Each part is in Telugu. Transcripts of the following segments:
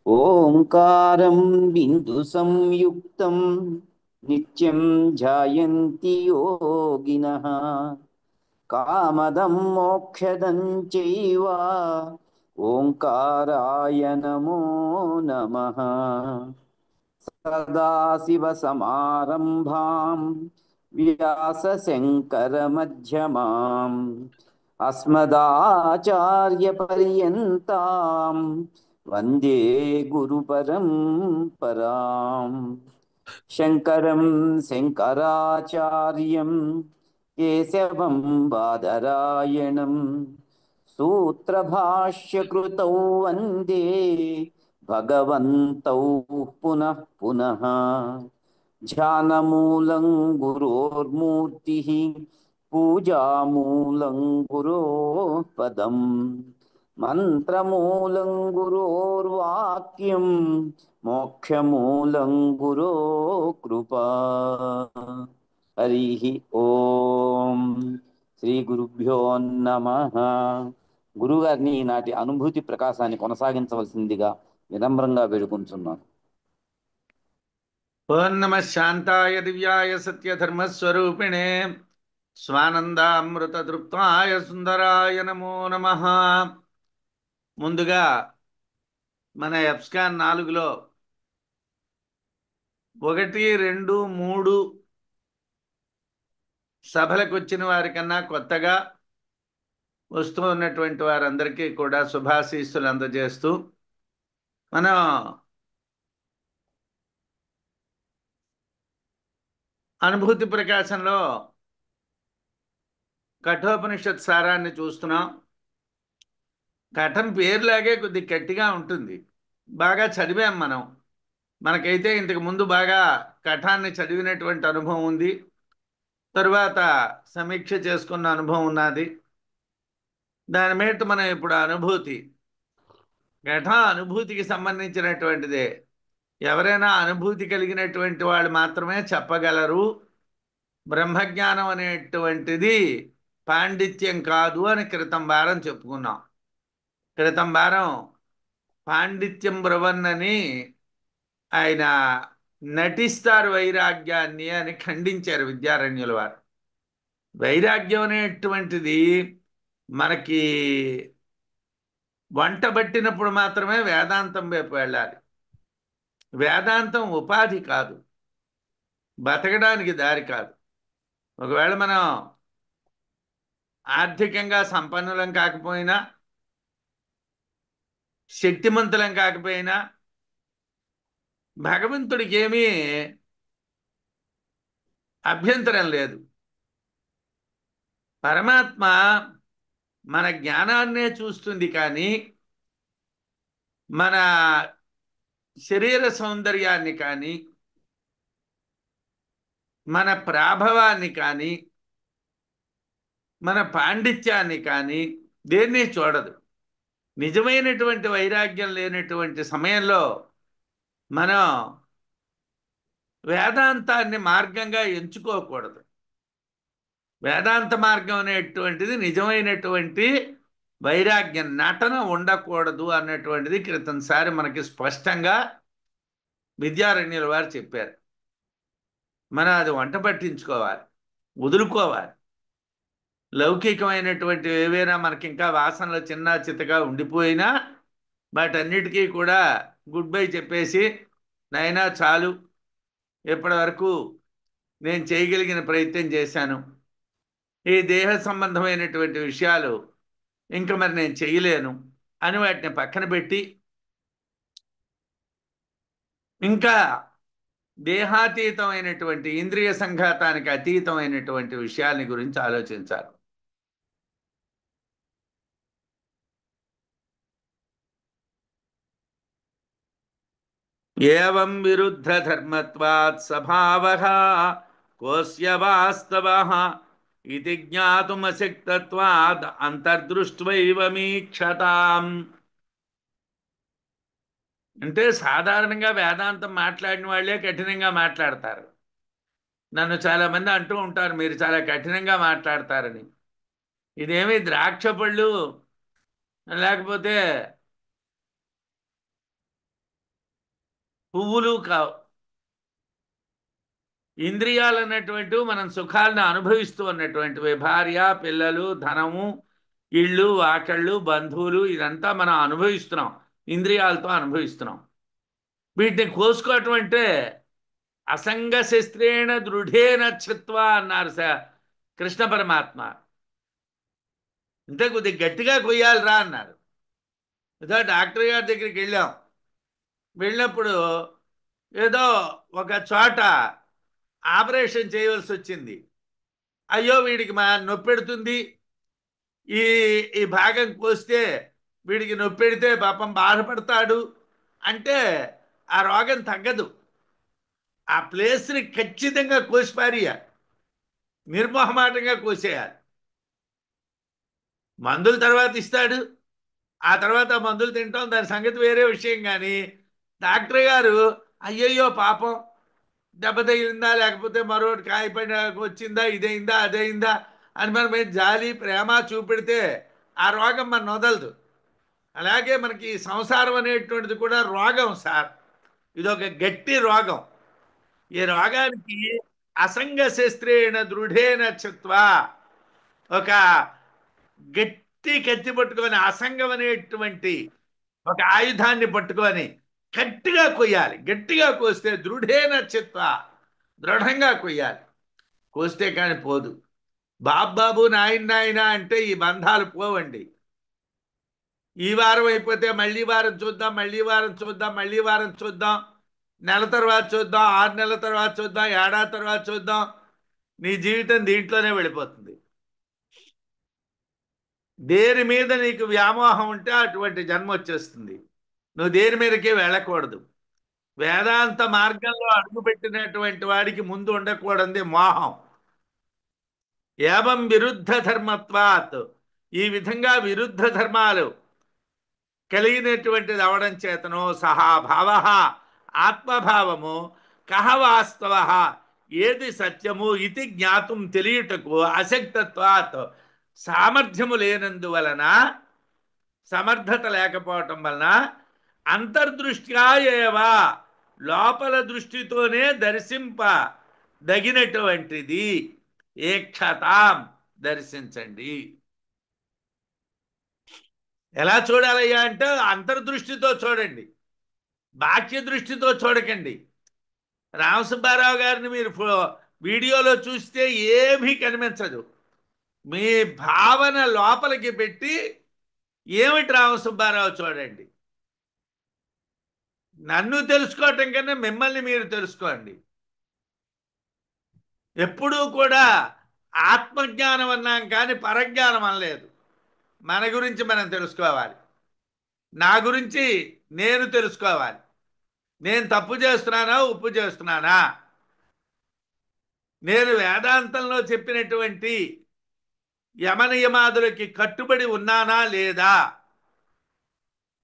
ఓంకారం బిందు సంయుక్తం నిత్యం ధ్యాయంతి యోగినః కామదం మోక్షదం చైవ ఓంకారాయ నమో నమః. సదాశివసమారంభాం వ్యాసశంకరమధ్యమాం అస్మదాచార్యపర్యంతాం వందే గురుపరంపరాం. శంకరం శంకరాచార్యం కేశవం బాదరాయణం సూత్రభాష్యకృతౌ వందే భగవంతౌ పునః పునః. ధ్యానమూలం గురోర్మూర్తిః పూజామూలం గురోః పదం మంత్రమూలం గురోర్వాక్యం మోక్షమూలం గురో కృపా. హరి ఓం శ్రీ గురుభ్యో నమః. గురుగారిని ఈనాటి అనుభూతి ప్రకాశాన్ని కొనసాగించవలసిందిగా వినమ్రంగా వేడుకొంచున్నాను. ఓం నమ శాంతాయ దివ్యాయ సత్యధర్మస్వరూపిణే స్వానందామృతతృప్తాయ సుందరాయ నమో నమ. ముందుగా మన ఎఫ్స్కాన్ 4లో 1, 2, 3 సభలకు వచ్చిన వారికన్నా కొత్తగా వస్తూ ఉన్నటువంటి వారందరికీ కూడా శుభాశీస్సులు అందజేస్తూ మనం అనుభూతి ప్రకాశంలో కఠోపనిషత్ సారాన్ని చూస్తున్నాం. కఠం పేరులాగే కొద్ది గట్టిగా ఉంటుంది. బాగా చదివాం మనం. మనకైతే ఇంతకు ముందు బాగా కఠాన్ని చదివినటువంటి అనుభవం ఉంది. తరువాత సమీక్ష చేసుకున్న అనుభవం ఉన్నది. దాని మీద మనం ఇప్పుడు అనుభూతి కఠ అనుభూతికి సంబంధించినటువంటిదే. ఎవరైనా అనుభూతి కలిగినటువంటి వాళ్ళు మాత్రమే చెప్పగలరు. బ్రహ్మజ్ఞానం అనేటువంటిది పాండిత్యం కాదు అని క్రితం వారం చెప్పుకున్నాం. క్రితం వారం పాండిత్యం బ్రవన్నని ఆయన నటిస్తారు వైరాగ్యాన్ని అని ఖండించారు విద్యారణ్యుల వారు. వైరాగ్యం అనేటువంటిది మనకి వంట పట్టినప్పుడు మాత్రమే వేదాంతం వైపు వెళ్ళాలి. వేదాంతం ఉపాధి కాదు, బతకడానికి దారి కాదు. ఒకవేళ మనం ఆర్థికంగా సంపన్నులం కాకపోయినా, శక్తిమంతులం కాకపోయినా, భగవంతుడికి ఏమీ అభ్యంతరం లేదు. పరమాత్మ మన జ్ఞానాన్నే చూస్తుంది, కానీ మన శరీర సౌందర్యాన్ని కానీ, మన ప్రాభవాన్ని కానీ, మన పాండిత్యాన్ని కానీ దేన్ని చూడదు. నిజమైనటువంటి వైరాగ్యం లేనటువంటి సమయంలో మనం వేదాంతాన్ని మార్గంగా ఎంచుకోకూడదు. వేదాంత మార్గం అనేటువంటిది నిజమైనటువంటి వైరాగ్యం, నటన ఉండకూడదు అన్నటువంటిది క్రితంసారి మనకి స్పష్టంగా విద్యారణ్యుల వారు చెప్పారు. మనం అది వంట పట్టించుకోవాలి, వదులుకోవాలి. లౌకికమైనటువంటి ఏవైనా మనకి ఇంకా వాసనలు చిన్న చితగా ఉండిపోయినా వాటన్నిటికీ కూడా గుడ్ బై చెప్పేసి, నైనా చాలు, ఇప్పటి వరకు నేను చేయగలిగిన ప్రయత్నం చేశాను, ఈ దేహ సంబంధమైనటువంటి విషయాలు ఇంకా మరి నేను చేయలేను అని వాటిని పక్కన పెట్టి ఇంకా దేహాతీతమైనటువంటి, ఇంద్రియ సంఘాతానికి అతీతమైనటువంటి విషయాలని గురించి ఆలోచించాలి. ఏవం విరుద్ధ ధర్మత్వాత్ స్వభావః కోస్య వాస్తవః ఇది జ్ఞాతుమశక్తత్వాద్ అంతర్దృష్ట్వైవ మీక్షతాం. అంటే సాధారణంగా వేదాంతం మాట్లాడిన వాళ్ళే కఠినంగా మాట్లాడతారు. నన్ను చాలామంది అంటూ ఉంటారు, మీరు చాలా కఠినంగా మాట్లాడతారని. ఇదేమి ద్రాక్ష పళ్ళు లేకపోతే పువ్వులు కావు. ఇంద్రియాలు అన్నటువంటివి మనం సుఖాలను అనుభవిస్తూ ఉన్నటువంటివి. భార్య, పిల్లలు, ధనము, ఇళ్ళు, వాకళ్ళు, బంధువులు, ఇదంతా మనం అనుభవిస్తున్నాం, ఇంద్రియాలతో అనుభవిస్తున్నాం. వీటిని కోసుకోవటం అంటే అసంగ శస్త్రేణ దృఢేన చిత్వా అన్నారు కృష్ణ పరమాత్మ. ఇంతే కొద్దిగా గట్టిగా కొయ్యాలి రా అన్నారు. ఏదో డాక్టర్ గారి దగ్గరికి వెళ్ళినప్పుడు ఏదో ఒక చోట ఆపరేషన్ చేయవలసి వచ్చింది. అయ్యో వీడికి నొప్పి పెడుతుంది, ఈ ఈ భాగం కోస్తే వీడికి నొప్పి పెడితే పాపం బాధపడతాడు అంటే ఆ రోగం తగ్గదు. ఆ ప్లేస్ని ఖచ్చితంగా కోసిపారేయాలి, నిర్మోహమాటంగా కోసేయాలి. మందులు తర్వాత ఇస్తాడు, ఆ తర్వాత మందులు తింటాం, దాని సంగతి వేరే విషయం. కానీ డాక్టర్ గారు అయ్యయ్యో పాపం దెబ్బ తగిలిందా, లేకపోతే మరొకటి కాయపడిన వచ్చిందా, ఇదైందా అదైందా అని మన మీద జాలి ప్రేమ చూపెడితే ఆ రోగం మన వదలదు. అలాగే మనకి సంసారం అనేటువంటిది కూడా రోగం సార్. ఇదొక గట్టి రోగం. ఈ రోగానికి అసంగ శస్త్రేణ దృఢేన చిత్వా, ఒక గట్టి కత్తి పట్టుకొని, అసంగం అనేటువంటి ఒక ఆయుధాన్ని పట్టుకొని గట్టిగా కొయ్యాలి. గట్టిగా కోస్తే దృఢేన చిత్వా, దృఢంగా కొయ్యాలి. కోస్తే కానీ పోదు. బాబాబు నాయన నాయన అంటే ఈ బంధాలు పోవండి. ఈ వారం అయిపోతే మళ్ళీ వారం చూద్దాం, మళ్ళీ వారం చూద్దాం, మళ్ళీ వారం చూద్దాం, నెల తర్వాత చూద్దాం, 6 నెలల తర్వాత చూద్దాం, ఏడాది తర్వాత చూద్దాం. నీ జీవితం దీంట్లోనే వెళ్ళిపోతుంది. దేని మీద నీకు వ్యామోహం ఉంటే అటువంటి జన్మ వచ్చేస్తుంది. నువ్వు దేని మీదకి వెళ్ళకూడదు. వేదాంత మార్గంలో అడుగుపెట్టినటువంటి వాడికి ముందు ఉండకూడదు మోహం. ఏవం విరుద్ధ ధర్మత్వాత్, ఈ విధంగా విరుద్ధ ధర్మాలు కలిగినటువంటిది అవడం చేతను సహా భావ, ఆత్మభావము, కహ వాస్తవ, ఏది సత్యము ఇది జ్ఞాతం తెలియుటకు అశక్తత్వాత్, సామర్థ్యము లేనందువలన, సమర్థత లేకపోవటం వలన, అంతర్దృష్ట్యా ఏవా, లోపల దృష్టితోనే దర్శింపదగినటువంటిది. ఏక్షతాం, దర్శించండి. ఎలా చూడాలయ్యా అంటే అంతర్దృష్టితో చూడండి, బాహ్య దృష్టితో చూడకండి. రామసుబ్బారావు గారిని మీరు వీడియోలో చూస్తే ఏమీ కనిపించదు. మీ భావన లోపలికి పెట్టి ఏమిటి రామసుబ్బారావు చూడండి. నన్ను తెలుసుకోవటం కన్నా మిమ్మల్ని మీరు తెలుసుకోండి. ఎప్పుడూ కూడా ఆత్మజ్ఞానం అన్నాం కానీ పరజ్ఞానం అనలేదు. మన గురించి మనం తెలుసుకోవాలి, నా గురించి నేను తెలుసుకోవాలి. నేను తప్పు చేస్తున్నానా, ఉప్పు చేస్తున్నానా, నేను వేదాంతంలో చెప్పినటువంటి యమనియమాదులకి కట్టుబడి ఉన్నానా లేదా,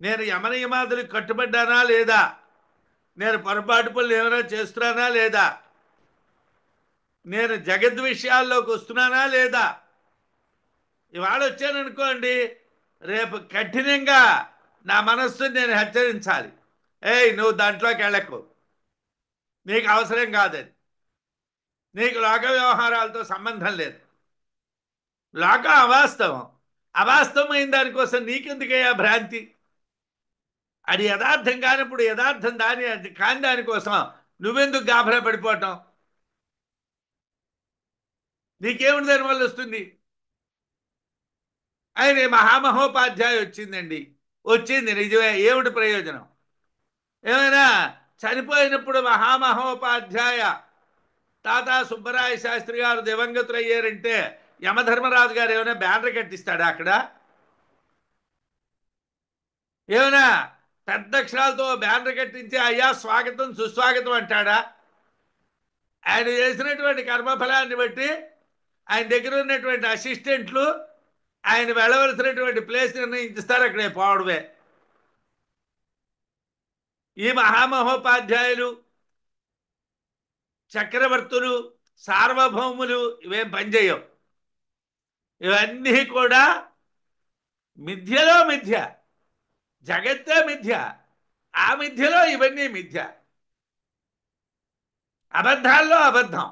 నేను యమనియమాదులకి కట్టుబడ్డానా లేదా, నేను పొరపాటు పనులు ఏమైనా చేస్తున్నానా లేదా, నేను జగద్ విషయాల్లోకి వస్తున్నానా లేదా. ఇవాళ వచ్చాననుకోండి, రేపు కఠినంగా నా మనస్సుని నేను హెచ్చరించాలి. ఏయ్ నువ్వు దాంట్లోకి వెళ్ళకు, నీకు అవసరం కాదని, నీకు లోక వ్యవహారాలతో సంబంధం లేదు, లోకం అవాస్తవం, అవాస్తవమైన దానికోసం నీకెందుకయ్యా భ్రాంతి. అది యథార్థం కానప్పుడు యథార్థం కాని దానికోసం నువ్వెందుకు గాభరా పడిపోవటం. నీకేమిటి దానివల్ల వస్తుంది. ఆయన మహామహోపాధ్యాయ వచ్చిందండి, వచ్చింది నిజమే, ఏమిటి ప్రయోజనం. ఏమైనా చనిపోయినప్పుడు మహామహోపాధ్యాయ తాతా సుబ్బరాయ శాస్త్రి గారు దివంగతులు అయ్యారంటే యమధర్మరాజు గారు ఏమైనా బ్యానర్ కట్టిస్తాడా అక్కడ. ఏమైనా పెద్ద అక్షరాలతో బ్యానర్ కట్టించి అయ్యా స్వాగతం సుస్వాగతం అంటాడా. ఆయన చేసినటువంటి కర్మఫలాన్ని బట్టి ఆయన దగ్గర ఉన్నటువంటి అసిస్టెంట్లు ఆయన వెళ్ళవలసినటువంటి ప్లేస్ నిర్ణయించిస్తారు, అక్కడే పోవడమే. ఈ మహామహోపాధ్యాయులు, చక్రవర్తులు, సార్వభౌములు ఇవేం పనిచేయవు. ఇవన్నీ కూడా మిథ్యలో మిథ్య, జగత్తే మిథ్య, ఆ మిథ్యలో ఇవన్నీ మిథ్య. అబద్ధాల్లో అబద్ధం,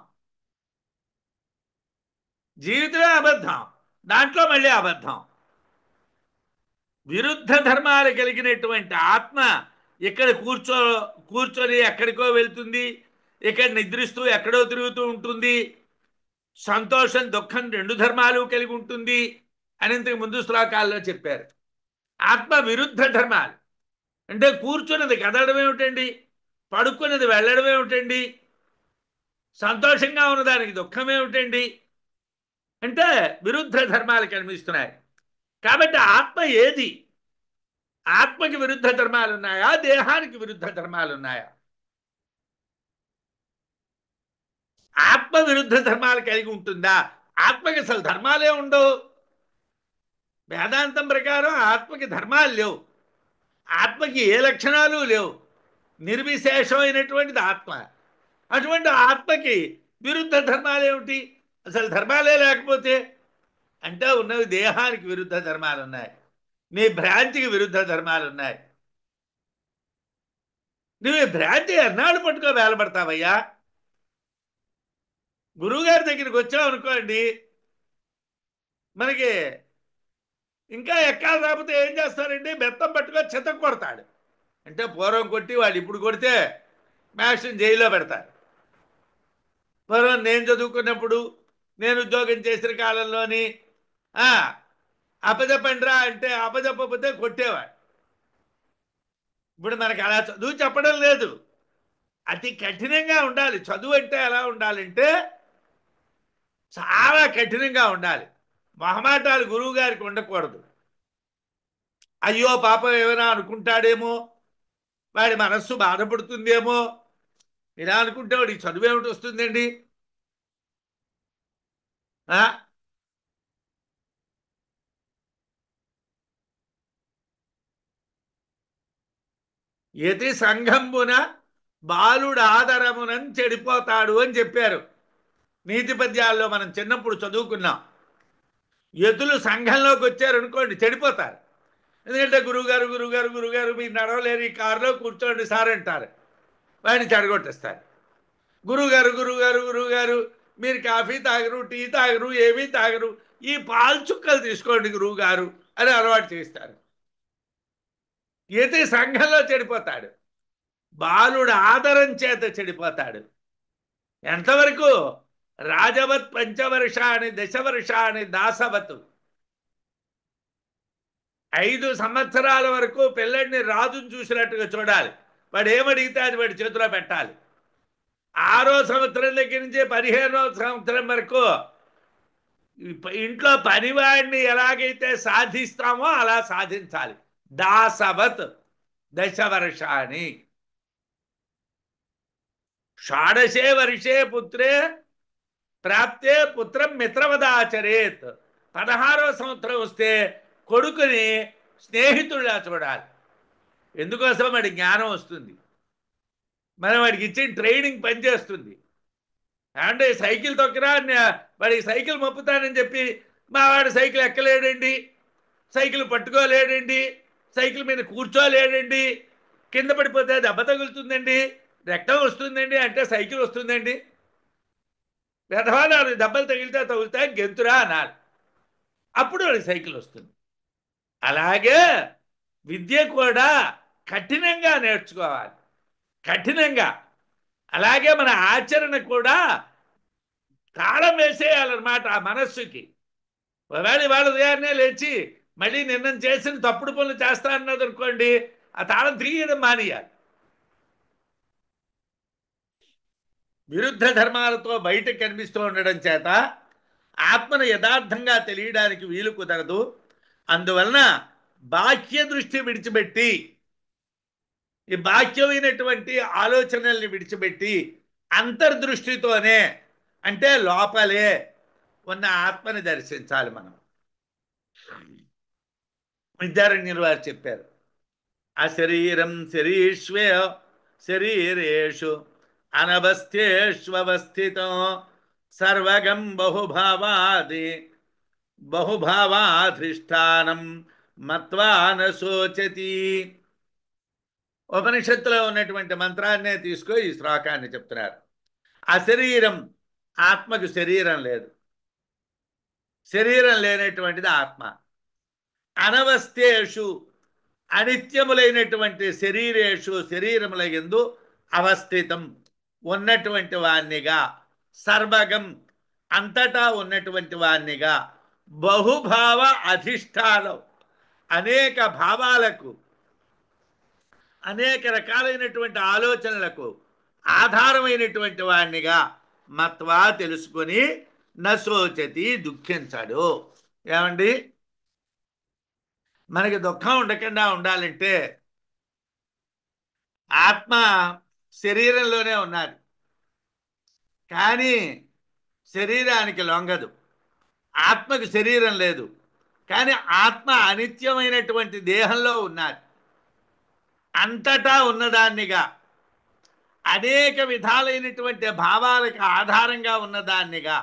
జీవితమే అబద్ధం, దాంట్లో మళ్ళీ అబద్ధం. విరుద్ధ ధర్మాలు కలిగినటువంటి ఆత్మ ఇక్కడ కూర్చొని ఎక్కడికో వెళ్తుంది, ఇక్కడ నిద్రిస్తూ ఎక్కడో తిరుగుతూ ఉంటుంది, సంతోషం దుఃఖం రెండు ధర్మాలు కలిగి ఉంటుంది అని ఇంతకు ముందు శ్లోకాల్లో చెప్పారు. ఆత్మ విరుద్ధ ధర్మాలు అంటే కూర్చున్నది కదలడం ఏమిటండి, పడుకున్నది వెళ్ళడం ఏమిటండి, సంతోషంగా ఉన్నదానికి దుఃఖం ఏమిటండి అంటే విరుద్ధ ధర్మాలు కనిపిస్తున్నాయి. కాబట్టి ఆత్మ ఏది? ఆత్మకి విరుద్ధ ధర్మాలు ఉన్నాయా, దేహానికి విరుద్ధ ధర్మాలు ఉన్నాయా? ఆత్మ విరుద్ధ ధర్మాలు కలిగి ఉంటుందా? ఆత్మకి అసలు ధర్మాలే ఉండవు. వేదాంతం ప్రకారం ఆత్మకి ధర్మాలు లేవు, ఆత్మకి ఏ లక్షణాలు లేవు, నిర్విశేషమైనటువంటిది ఆత్మ. అటువంటి ఆత్మకి విరుద్ధ ధర్మాలు ఏమిటి? అసలు ధర్మాలే లేకపోతే అంటే ఉన్నవి దేహానికి విరుద్ధ ధర్మాలు ఉన్నాయి, నీ భ్రాంతికి విరుద్ధ ధర్మాలు ఉన్నాయి. నువ్వు ఈ భ్రాంతి ఎన్నాళ్ళు పట్టుకో వేలపడతావయ్యా? గురువుగారి దగ్గరికి వచ్చావు అనుకోండి, మనకి ఇంకా ఎక్కాలి రాకపోతే ఏం చేస్తారండి, బెత్తం పట్టుకొని చితక కొడతాడు. అంటే పూర్వం కొట్టి వాళ్ళు ఇప్పుడు కొడితే మ్యాక్సిమం జైల్లో పెడతారు. పూర్వం నేను చదువుకున్నప్పుడు, నేను ఉద్యోగం చేసిన కాలంలోని అపజపండ్రా అంటే అపజప్పకపోతే కొట్టేవాడు. ఇప్పుడు మనకి అలా చదువు చెప్పడం లేదు, అతి కఠినంగా ఉండాలి. చదువు అంటే ఎలా ఉండాలంటే చాలా కఠినంగా ఉండాలి. మొహమాటాలు గురువు గారికి ఉండకూడదు. అయ్యో పాపం ఏమైనా అనుకుంటాడేమో, వాడి మనస్సు బాధపడుతుందేమో, ఇలా అనుకుంటే వాడికి చదువు ఏమిటి వస్తుందండి? యతి సంఘంబున బాలుడు ఆదరమునని చెడిపోతాడు అని చెప్పారు నీతి పద్యాల్లో. మనం చిన్నప్పుడు చదువుకున్నాం. యతులు సంఘంలోకి వచ్చారు అనుకోండి చెడిపోతారు. ఎందుకంటే గురువుగారు గురువుగారు గురువుగారు మీరు నడవలేరు, ఈ కారులో కూర్చోండి సార్ అంటారు, వాడిని చెడగొట్టేస్తారు. గురువుగారు గురువుగారు గురువుగారు మీరు కాఫీ తాగరు, టీ తాగరు, ఏమీ తాగరు, ఈ పాలు చుక్కలు తీసుకోండి గురువుగారు అని అలవాటు చేస్తారు. యతి సంఘంలో చెడిపోతాడు, బాలుడు ఆదరం చేత చెడిపోతాడు. ఎంతవరకు? రాజవత్ పంచవర్షాన్ని దశవర్షాన్ని దాసవత్, 5 సంవత్సరాల వరకు పిల్లడిని రాజును చూసినట్టుగా చూడాలి. వాడు ఏమడిగితే అది వాడి చేతిలో పెట్టాలి. 6వ సంవత్సరం దగ్గర నుంచి 15వ సంవత్సరం వరకు ఇంట్లో పనివాడిని ఎలాగైతే సాధిస్తామో అలా సాధించాలి. దాసవత్ దశవర్షాన్ని. షాడశే వర్షే పుత్రే ప్రాప్తే పుత్రం మిత్రవదాచరేత్. 16వ సంవత్సరం వస్తే కొడుకుని స్నేహితుడిలా చూడాలి. ఎందుకోసం? వాడి జ్ఞానం వస్తుంది, మనం వాడికి ఇచ్చిన ట్రైనింగ్ పనిచేస్తుంది. అంటే సైకిల్ తొక్కిరా, వాడికి సైకిల్ మొప్పుతానని చెప్పి మా వాడు సైకిల్ ఎక్కలేడండి, సైకిల్ పట్టుకోలేడండి, సైకిల్ మీద కూర్చోలేడండి, కింద పడిపోతే దెబ్బ తగులుతుందండి, రక్తం వస్తుందండి అంటే సైకిల్ వస్తుందండి. వ్యధవాళ్ళు దెబ్బలు తగులుతాయి, గెంతురా అనాలి, అప్పుడు వాడికి సైకిల్ వస్తుంది. అలాగే విద్య కూడా కఠినంగా నేర్చుకోవాలి, కఠినంగా. అలాగే మన ఆచరణ కూడా తాళం వేసేయాలన్నమాట ఆ మనస్సుకి. ఒకవేళ వాళ్ళ ఉదయాన్నే లేచి మళ్ళీ నిన్న చేసిన తప్పుడు పనులు చేస్తా అన్నది అనుకోండి, ఆ తాళం తీయడం మానేయాలి. విరుద్ధ ధర్మాలతో బయటకు కనిపిస్తూ ఉండడం చేత ఆత్మను యథార్థంగా తెలియడానికి వీలు కుదరదు. అందువలన బాహ్య దృష్టి విడిచిపెట్టి, ఈ బాహ్యమైనటువంటి ఆలోచనల్ని విడిచిపెట్టి అంతర్దృష్టితోనే, అంటే లోపలే ఉన్న ఆత్మని దర్శించాలి మనం. విద్యారణ్యులు వారు చెప్పారు, అశరీరం శరీరేషు అనవస్థేష్వస్థితం సర్వగం బహుభావాధిష్టానం మత్వా న శోచతి. ఉపనిషత్తులో ఉన్నటువంటి మంత్రాన్నే తీసుకో ఈ శ్లోకాన్ని చెప్తున్నారు. అశరీరం, ఆత్మకు శరీరం లేదు, శరీరం లేనటువంటిది ఆత్మ. అనవస్థేషు, అనిత్యములైనటువంటి శరీరేషు, శరీరముల యందు అవస్థితం, ఉన్నటువంటి వాణ్ణిగా, సర్వగం, అంతటా ఉన్నటువంటి వాణ్ణిగా, బహుభావ అధిష్టానం, అనేక భావాలకు, అనేక రకాలైనటువంటి ఆలోచనలకు ఆధారమైనటువంటి వాణ్ణిగా మత్వా తెలుసుకొని నశోచతి, దుఃఖించాడు. ఏమండి, మనకి దుఃఖం ఉండకుండా ఉండాలంటే ఆత్మ శరీరంలోనే ఉన్నది, కానీ శరీరానికి లొంగదు. ఆత్మకు శరీరం లేదు, కానీ ఆత్మ అనిత్యమైనటువంటి దేహంలో ఉన్నది, అంతటా ఉన్నదాన్నిగా, అనేక విధాలైనటువంటి భావాలకు ఆధారంగా ఉన్నదాన్నిగా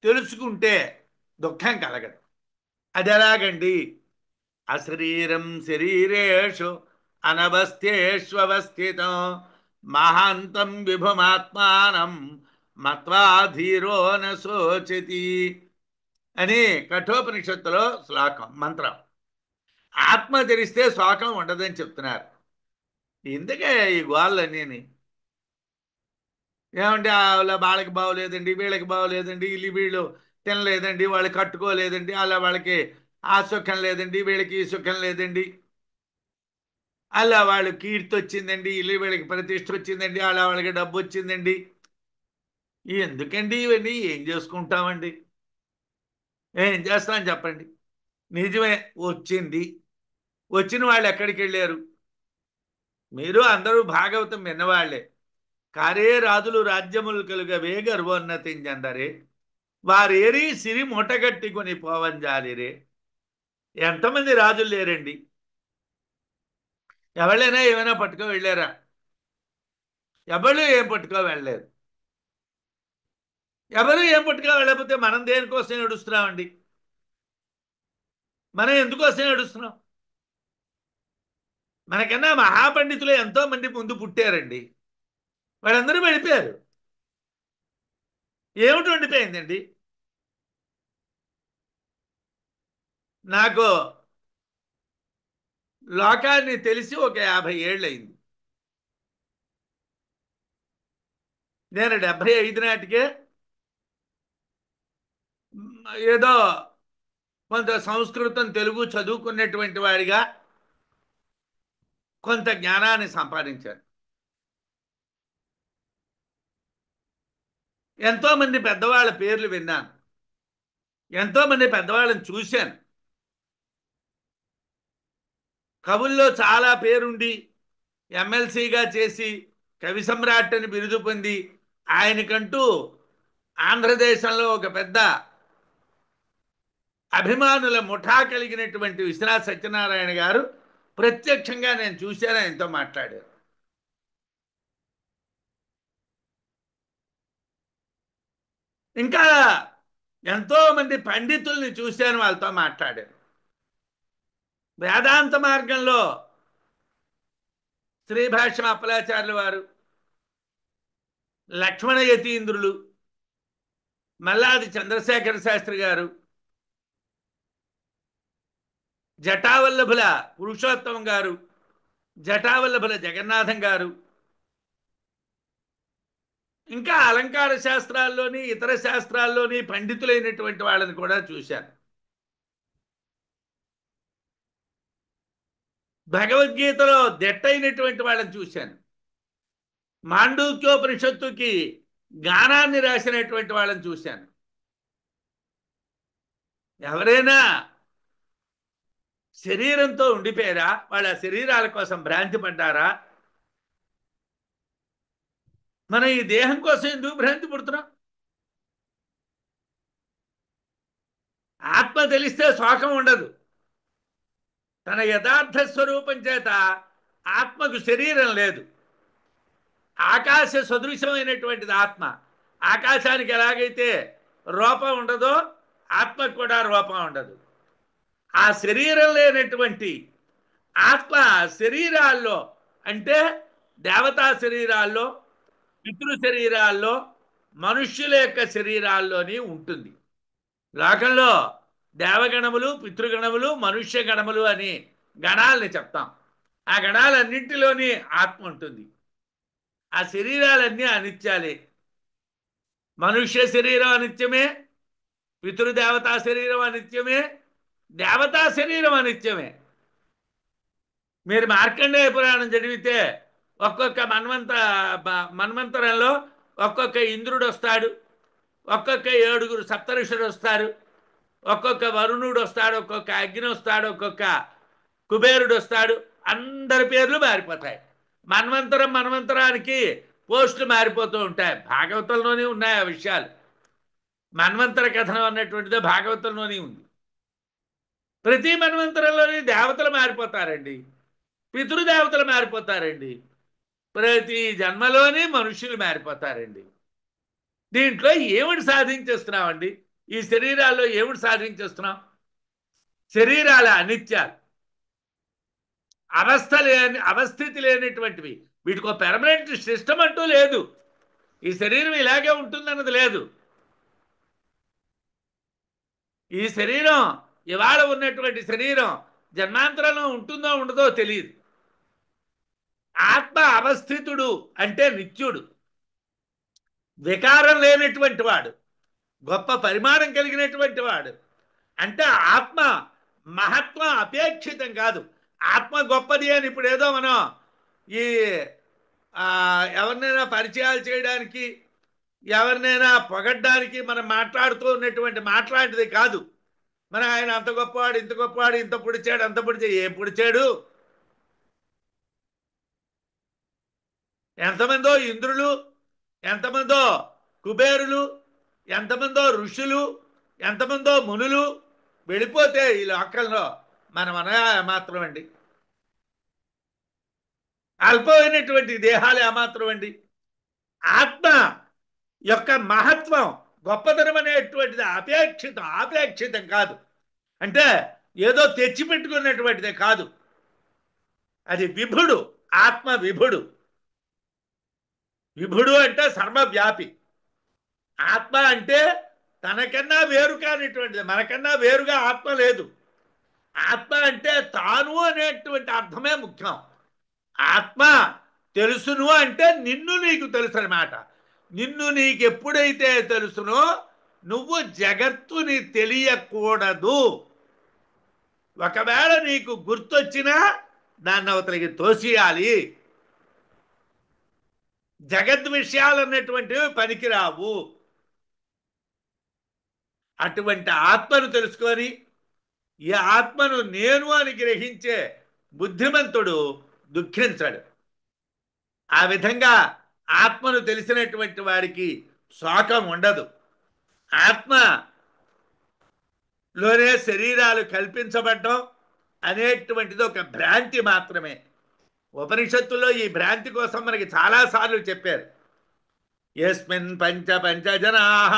తెలుసుకుంటే దుఃఖం కలగదు. అది ఎలాగండి? అశరీరం శరీరేషు అనవస్థేష్వస్థితం మహాంతం విభుమాత్మానం మత్వా ధీరో న శోచతి అని కఠోపనిషత్తులో శ్లోకం, మంత్రం. ఆత్మ తెలిస్తే శోకం ఉండదని చెప్తున్నారు. ఎందుకే ఈ గోళ్ళన్నీ? ఏమంటే వాళ్ళకి బాగోలేదండి, వీళ్ళకి బాగోలేదండి, వీళ్ళు తినలేదండి, వాళ్ళు కట్టుకోలేదండి, అలా వాళ్ళకి ఆ సుఖం లేదండి, వీళ్ళకి ఈ సుఖం లేదండి, అలా వాళ్ళు కీర్తి వచ్చిందండి, వీళ్ళకి ప్రతిష్ఠ వచ్చిందండి, అలా వాళ్ళకి డబ్బు వచ్చిందండి. ఎందుకండి ఇవన్నీ? ఏం చేసుకుంటామండి? ఏం చేస్తాం చెప్పండి? నిజమే, వచ్చింది. వచ్చిన వాళ్ళు ఎక్కడికి వెళ్ళారు? మీరు అందరూ భాగవతం విన్నవాళ్లే. కారే రాజులు రాజ్యములు కలుగవే గర్వోన్నతించందరే, వారేరి సిరి మూటగట్టుకొని పోవంజాలిరే. ఎంతమంది రాజులు లేరండి? ఎవరైనా ఏమైనా పట్టుకో వెళ్ళారా? ఎవరు ఏం పట్టుకో వెళ్ళలేదు. ఎవరు ఏం పట్టుకో వెళ్ళకపోతే మనం దేనికోసం ఏడుస్తున్నామండి? మనం ఎందుకోసం ఏడుస్తున్నాం? మనకన్నా మహాపండితులు ఎంతో మంది ముందు పుట్టారండి, వాళ్ళందరూ వెళ్ళిపోయారు. ఏమిటి ఉండిపోయిందండి? నాకు లోకాన్ని తెలిసి ఒక 50 ఏళ్ళు అయింది. నేను 75 నాటికే ఏదో కొంత సంస్కృతం తెలుగు చదువుకున్నటువంటి వాడిగా కొంత జ్ఞానాన్ని సంపాదించాను. ఎంతోమంది పెద్దవాళ్ళ పేర్లు విన్నాను, ఎంతోమంది పెద్దవాళ్ళని చూశాను. కవుల్లో చాలా పేరుండి ఎమ్మెల్సీగా చేసి కవి సమ్రాట్ అని బిరుదు పొంది ఆయనకంటూ ఆంధ్రదేశంలో ఒక పెద్ద అభిమానుల ముఠా కలిగినటువంటి విశ్వనాథ్ సత్యనారాయణ గారు ప్రత్యక్షంగా నేను చూశాను, ఆయనతో మాట్లాడారు. ఇంకా ఎంతో మంది పండితుల్ని చూశాను, వాళ్ళతో మాట్లాడారు. వేదాంత మార్గంలో శ్రీభాష్యం అప్పలాచార్యుల వారు, లక్ష్మణ యతీంద్రులు, మల్లాది చంద్రశేఖర శాస్త్రి గారు, జటావల్లభుల పురుషోత్తమం గారు, జటావల్లభుల జగన్నాథం గారు, ఇంకా అలంకార శాస్త్రాల్లోని ఇతర శాస్త్రాల్లోని పండితులైనటువంటి వాళ్ళని కూడా చూశాను. భగవద్గీతలో దిట్టైనటువంటి వాళ్ళని చూశాను. మాండూక్యోపనిషత్తుకి గానాన్ని రాసినటువంటి వాళ్ళని చూశాను. ఎవరైనా శరీరంతో ఉండిపోయారా? వాళ్ళ శరీరాల కోసం భ్రాంతి పడ్డారా? మనం ఈ దేహం కోసం ఎందుకు భ్రాంతి పడుతున్నాం? ఆత్మ తెలిస్తే శోకం ఉండదు. తన యథార్థ స్వరూపం చేత ఆత్మకు శరీరం లేదు. ఆకాశ సదృశమైనటువంటిది ఆత్మ. ఆకాశానికి ఎలాగైతే రూపం ఉండదో ఆత్మకు కూడా రూపం ఉండదు. ఆ శరీరం లేనటువంటి ఆత్మ శరీరాల్లో, అంటే దేవతా శరీరాల్లో, పితృ శరీరాల్లో మనుష్యుల యొక్క శరీరాల్లోని ఉంటుంది. లోకంలో దేవగణములు, పితృగణములు, మనుష్య గణములు అని గణాలని చెప్తాం. ఆ గణాలన్నింటిలోని ఆత్మ ఉంటుంది. ఆ శరీరాలన్నీ అనిత్యాలే. మనుష్య శరీరం అనిత్యమే, పితృదేవతా శరీరం అనిత్యమే, దేవతా శరీరం అనిత్యమే. మీరు మార్కండేయ పురాణం చదివితే ఒక్కొక్క మన్వంతరంలో ఒక్కొక్క ఇంద్రుడు వస్తాడు, ఒక్కొక్క 7 సప్తఋషులు వస్తారు, ఒక్కొక్క వరుణుడు వస్తాడు, ఒక్కొక్క అగ్ని వస్తాడు, ఒక్కొక్క కుబేరుడు వస్తాడు. అందరి పేర్లు మారిపోతాయి. మన్వంతరానికి పోస్టులు మారిపోతూ ఉంటాయి. భాగవతంలోనే ఉన్నాయి ఆ విషయాలు. మన్వంతర కథనం అన్నటువంటిదే భాగవతంలోనే ఉంది. ప్రతి మన్వంతరంలోని దేవతలు మారిపోతారండి, పితృదేవతలు మారిపోతారండి, ప్రతి జన్మలోని మనుషులు మారిపోతారండి. దీంట్లో ఏమిటి సాధించేస్తున్నామండి? ఈ శరీరాల్లో ఏమిటి సాధించేస్తున్నాం? శరీరాల అనిత్యాలు, అవస్థితి లేనటువంటివి. వీటికి ఒక పెర్మనెంట్ సిస్టమ్ అంటూ లేదు. ఈ శరీరం ఇలాగే ఉంటుందన్నది లేదు. ఈ శరీరం ఇవాళ ఉన్నటువంటి శరీరం జన్మాంతరంలో ఉంటుందో ఉండదో తెలియదు. ఆత్మ అవస్థితుడు అంటే నిత్యుడు, వికారం లేనటువంటి వాడు, గొప్ప పరిమాణం కలిగినటువంటి వాడు. అంటే ఆత్మ మహత్వం అపేక్షితం కాదు. ఆత్మ గొప్పది అని ఇప్పుడు ఏదో మనం ఈ ఎవరినైనా పరిచయాలు చేయడానికి, ఎవరినైనా పొగడ్డానికి మనం మాట్లాడుతూ ఉన్నటువంటి మాట్లాంటిది కాదు. మన ఆయన అంత గొప్పవాడు, ఇంత గొప్పవాడు, ఇంత పొడిచాడు, అంత పొడిచాడు. ఏం పొడిచాడు? ఎంతమందో ఇంద్రులు, ఎంతమందో కుబేరులు, ఎంతమందో ఋషులు, ఎంతమందో మునులు వెళ్ళిపోతే ఈ లోకంలో మనం మాత్రం అండి. అల్పమైనటువంటి దేహాలు ఏమాత్రం అండి. ఆత్మ యొక్క మహత్వం, గొప్పతనం అనేటువంటిది ఆపేక్షితం కాదు. అంటే ఏదో తెచ్చిపెట్టుకున్నటువంటిదే కాదు. అది విభుడు, ఆత్మ విభుడు. విభుడు అంటే సర్వవ్యాపి. ఆత్మ అంటే తనకన్నా వేరు కానిటువంటిది. మనకన్నా వేరుగా ఆత్మ లేదు. ఆత్మ అంటే తాను అనేటువంటి అర్థమే ముఖ్యం. ఆత్మ తెలుసును అంటే నిన్ను నీకు తెలుసు అన్నమాట. నిన్ను నీకు ఎప్పుడైతే తెలుసునో నువ్వు జగత్తుని తెలియకూడదు. ఒకవేళ నీకు గుర్తొచ్చినా దాన్ని అవతలికి తోసియాలి. జగద్ విషయాలు అన్నటువంటివి పనికిరావు. అటువంటి ఆత్మను తెలుసుకొని ఈ ఆత్మను నేను అని గ్రహించే బుద్ధిమంతుడు దుఃఖించడు. ఆ విధంగా ఆత్మను తెలిసినటువంటి వాడికి శోకం ఉండదు. ఆత్మలోనే శరీరాలు కల్పించబడ్డం అనేటువంటిది ఒక భ్రాంతి మాత్రమే. ఉపనిషత్తుల్లో ఈ భ్రాంతి కోసం మనకి చాలాసార్లు చెప్పారు. యస్మిన్ పంచజనాః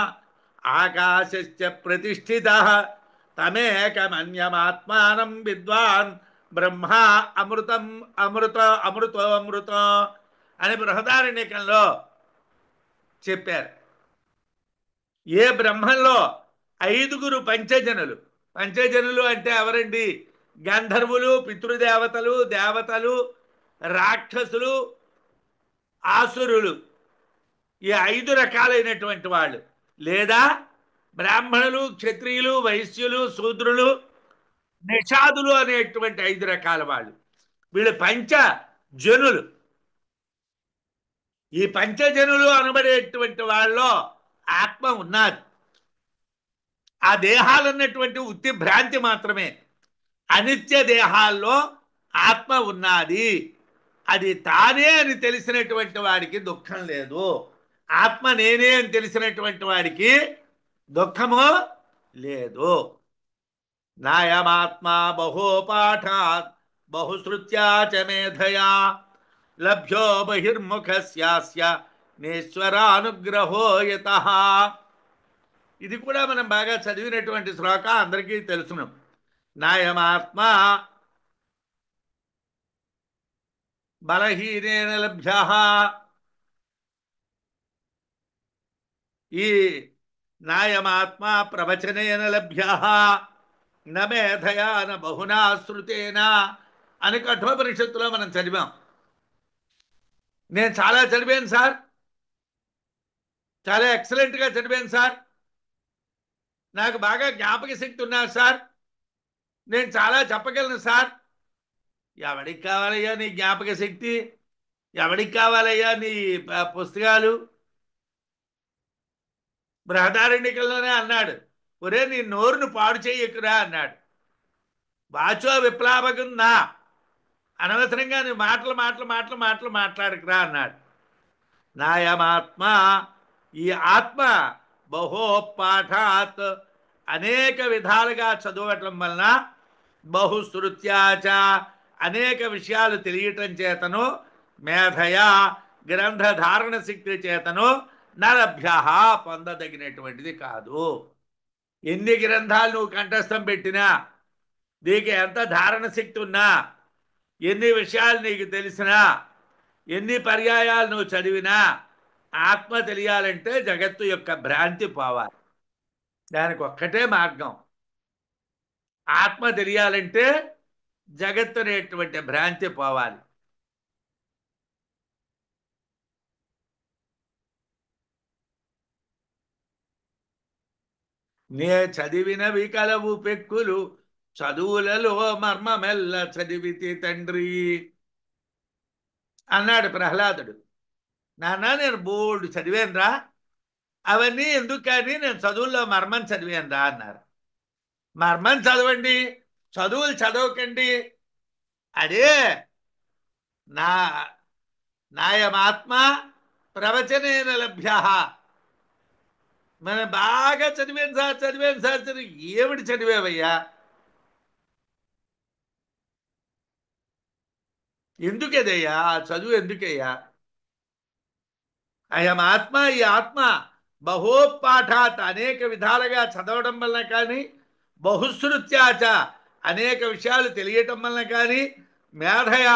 ఆకాశశ్చ ప్రతిష్ఠితః తమేకమన్యమాత్మానం విద్వాన్ బ్రహ్మ అమృతో అని బృహదారణ్యకంలో చెప్పారు. ఏ బ్రహ్మంలో 5 పంచజనులు అంటే ఎవరండి? గంధర్వులు, పితృదేవతలు, దేవతలు, రాక్షసులు, ఆసురులు. ఈ 5 రకాలైనటువంటి వాళ్ళు, లేదా బ్రాహ్మణులు, క్షత్రియులు, వైశ్యులు, శూద్రులు, నిషాదులు అనేటువంటి 5 రకాల వాళ్ళు. వీళ్ళు పంచజనులు. ఈ పంచజనులు అనబడేటువంటి వాళ్ళలో ఆత్మ ఉన్నది. ఆ దేహాలు అన్నటువంటి ఉత్తి భ్రాంతి మాత్రమే. అనిత్య దేహాల్లో ఆత్మ ఉన్నది. అది తానే అని తెలిసినటువంటి వాడికి దుఃఖం లేదు. ఆత్మ నేనే అని తెలిసినటువంటి వాడికి దుఃఖము లేదు. నాయమాత్మా బహోపాఠాత్ బహుశ్రుత్యా చ మేధయా లభ్యో బహిర్ముఖస్యాస్య నేశ్వరానుగ్రహో యతః. ఇది కూడా మనం బాగా చదివినటువంటి శ్లోక, అందరికీ తెలుసును. నాయమాత్మ బలహీనేన లభ్యః ఈ నాయమాత్మా ప్రవచనేన లభ్య న మేధయా న బహునా శృతేన అని కఠోపనిషత్తులో మనం చదివాం. నేను చాలా చదివాను సార్, చాలా ఎక్సలెంట్గా చదివాను సార్, నాకు బాగా జ్ఞాపక శక్తి ఉన్నది సార్, నేను చాలా చెప్పగలను సార్. ఎవడికి కావాలయ్యా నీ జ్ఞాపక శక్తి? ఎవడికి కావాలయ్యా నీ పుస్తకాలు? బృహదారణ్యకంలోనే అన్నాడు, ఒరే నీ నోరును పాడు చేయకురా అన్నాడు. వాచో విప్లావకం నా, అనవసరంగా నువ్వు మాటలు మాటలు మాటలు మాటలు మాట్లాడకురా అన్నాడు. నాయమాత్మ, ఈ ఆత్మ బహోపాఠాత్, అనేక విధాలుగా చదవటం వలన, బహుశ్రుత్యాచ, అనేక విషయాలు తెలియటం చేతను, మేధయా, గ్రంథధారణ శక్తి చేతను, నలభ్య, పొందదగినటువంటిది కాదు. ఎన్ని గ్రంథాలు నువ్వు కంఠస్థం పెట్టినా, నీకు ఎంత ధారణ శక్తి ఉన్నా, ఎన్ని విషయాలు నీకు తెలిసినా, ఎన్ని పర్యాయాలు నువ్వు చదివినా, ఆత్మ తెలియాలంటే జగత్తు యొక్క భ్రాంతి పోవాలి. దానికి ఒక్కటే మార్గం. ఆత్మ తెలియాలంటే జగత్తు అనేటువంటి భ్రాంతి పోవాలి. నే చదివినవి కలవు పెక్కులు, చదువులలో మర్మమెల్ల చదివితే తండ్రి అన్నాడు ప్రహ్లాదుడు. నాన్న నేను బోర్డు చదివానురా, అవన్నీ ఎందుకు కానీ నేను చదువుల్లో మర్మం చదివానురా అన్నారు. మర్మం చదవండి, చదువులు చదవకండి. అదే నా నాయమాత్మ ప్రవచనేన లభ్య. మనం బాగా చదివాను సార్, చదివాను సార్, చదివి ఏమిటి చదివావయ్యా? ఎందుకదయ్యా చదువు? ఎందుకయ్యా? అయం ఆత్మ, ఈ ఆత్మ బహోపాఠాత్, అనేక విధాలుగా చదవడం వలన కానీ, బహుశ్రుత్యాచ, అనేక విషయాలు తెలియటం వలన కానీ, మేధయ,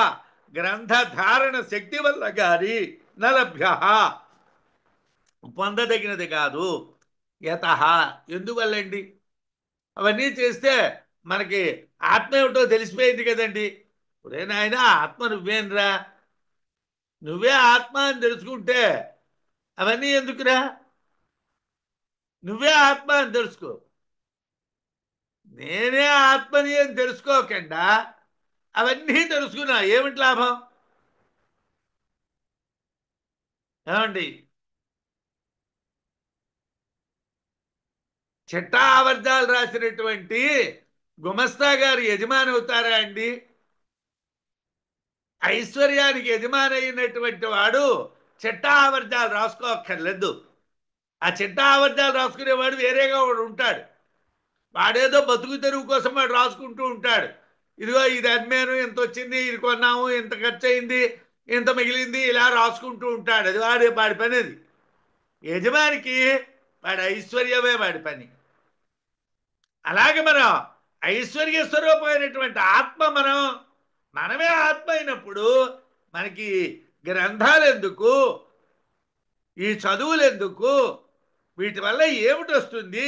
గ్రంథధారణ శక్తి వల్ల కానీ, నలభ్య, పొందదగినది కాదు. యత, ఎందువల్లండి? అవన్నీ చేస్తే మనకి ఆత్మ ఏమిటో తెలిసిపోయింది కదండి. ఒరే నాయన, ఆత్మ నువ్వేనరా, నువ్వే ఆత్మ అని తెలుసుకుంటే అవన్నీ ఎందుకురా? నువ్వే ఆత్మ అని తెలుసుకో. నేనే ఆత్మని అని తెలుసుకోకుండా అవన్నీ తెలుసుకున్నా ఏమిటి లాభం? ఏమండి, చిట్టా ఆవర్జాలు రాసినటువంటి గుమస్తా గారు యజమాని అవుతారా అండి? ఐశ్వర్యానికి యజమాని అయినటువంటి వాడు చిట్టా ఆవర్జాలు రాసుకోక్కర్లేదు. ఆ చిట్టా ఆవర్జాలు రాసుకునేవాడు వేరేగా వాడు ఉంటాడు. వాడేదో బతుకు తెరువు కోసం వాడు రాసుకుంటూ ఉంటాడు. ఇదిగో ఇది అమ్మాను, ఇంత వచ్చింది, ఇది కొన్నాము, ఇంత ఖర్చు అయింది, ఇంత మిగిలింది, ఇలా రాసుకుంటూ ఉంటాడు. అది వాడి పని. అది యజమానికి వాడి ఐశ్వర్యమే వాడి పని. అలాగే మనం ఐశ్వర్య స్వరూపమైనటువంటి ఆత్మ, మనమే ఆత్మ అయినప్పుడు మనకి గ్రంథాలు ఎందుకు, ఈ చదువులు ఎందుకు? వీటి వల్ల ఏమిటి వస్తుంది?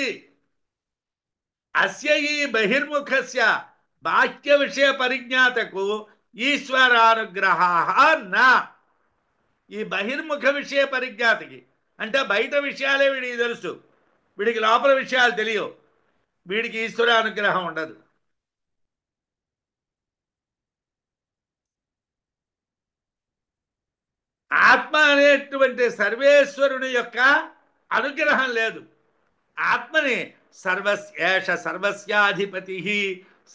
అస్య ఈ బహిర్ముఖస్య బాహ్య విషయ పరిజ్ఞాతకు ఈశ్వరానుగ్రహ నా. ఈ బహిర్ముఖ విషయ పరిజ్ఞాతకి అంటే బయట విషయాలే వీడికి తెలుసు, వీడికి లోపల విషయాలు తెలియవు. వీడికి ఈశ్వరానుగ్రహం ఉండదు. ఆత్మ అనేటువంటి సర్వేశ్వరుని యొక్క అనుగ్రహం లేదు. ఆత్మని సర్వస్యేష సర్వస్యాధిపతి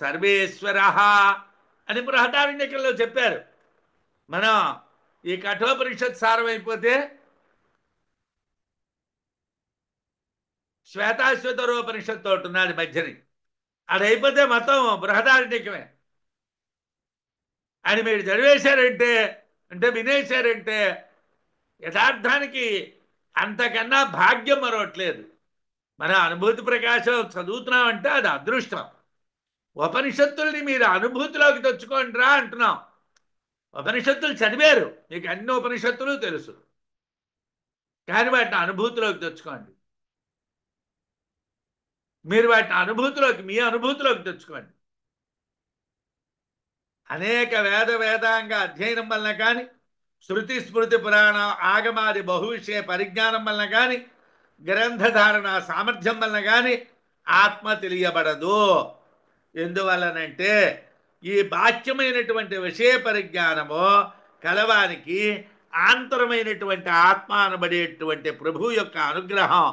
సర్వేశ్వర అని బృహదారణ్యకంలో చెప్పారు. మనం ఈ కఠోపనిషత్ సారం అయిపోతే శ్వేతాశ్వతరోపనిషత్తు ఒకటి ఉన్నది మధ్యని, అది అయిపోతే మొత్తం బృహదారణ్యకమే. అని మీరు చదివేశారంటే, అంటే వినేశారంటే, యథార్థానికి అంతకన్నా భాగ్యం మరొకట్లేదు. మన అనుభూతి ప్రకాశం చదువుతున్నామంటే అది అదృష్టం. ఉపనిషత్తుల్ని మీరు అనుభూతిలోకి తెచ్చుకోండిరా అంటున్నాం. ఉపనిషత్తులు చదివారు, మీకు అన్ని ఉపనిషత్తులు తెలుసు, కానీ వాటిని అనుభూతిలోకి తెచ్చుకోండి. మీరు వాటిని అనుభూతిలోకి, మీ అనుభూతిలోకి తెచ్చుకోండి. అనేక వేదాంగ అధ్యయనం వలన కానీ, శృతి స్మృతి పురాణ ఆగమాది బహువిషయ పరిజ్ఞానం వలన కానీ, గ్రంథధారణ సామర్థ్యం వలన కానీ ఆత్మ తెలియబడదు. ఎందువలనంటే ఈ బాహ్యమైనటువంటి విషయ పరిజ్ఞానము కలవానికి ఆంతరమైనటువంటి ఆత్మ అనబడేటువంటి ప్రభు యొక్క అనుగ్రహం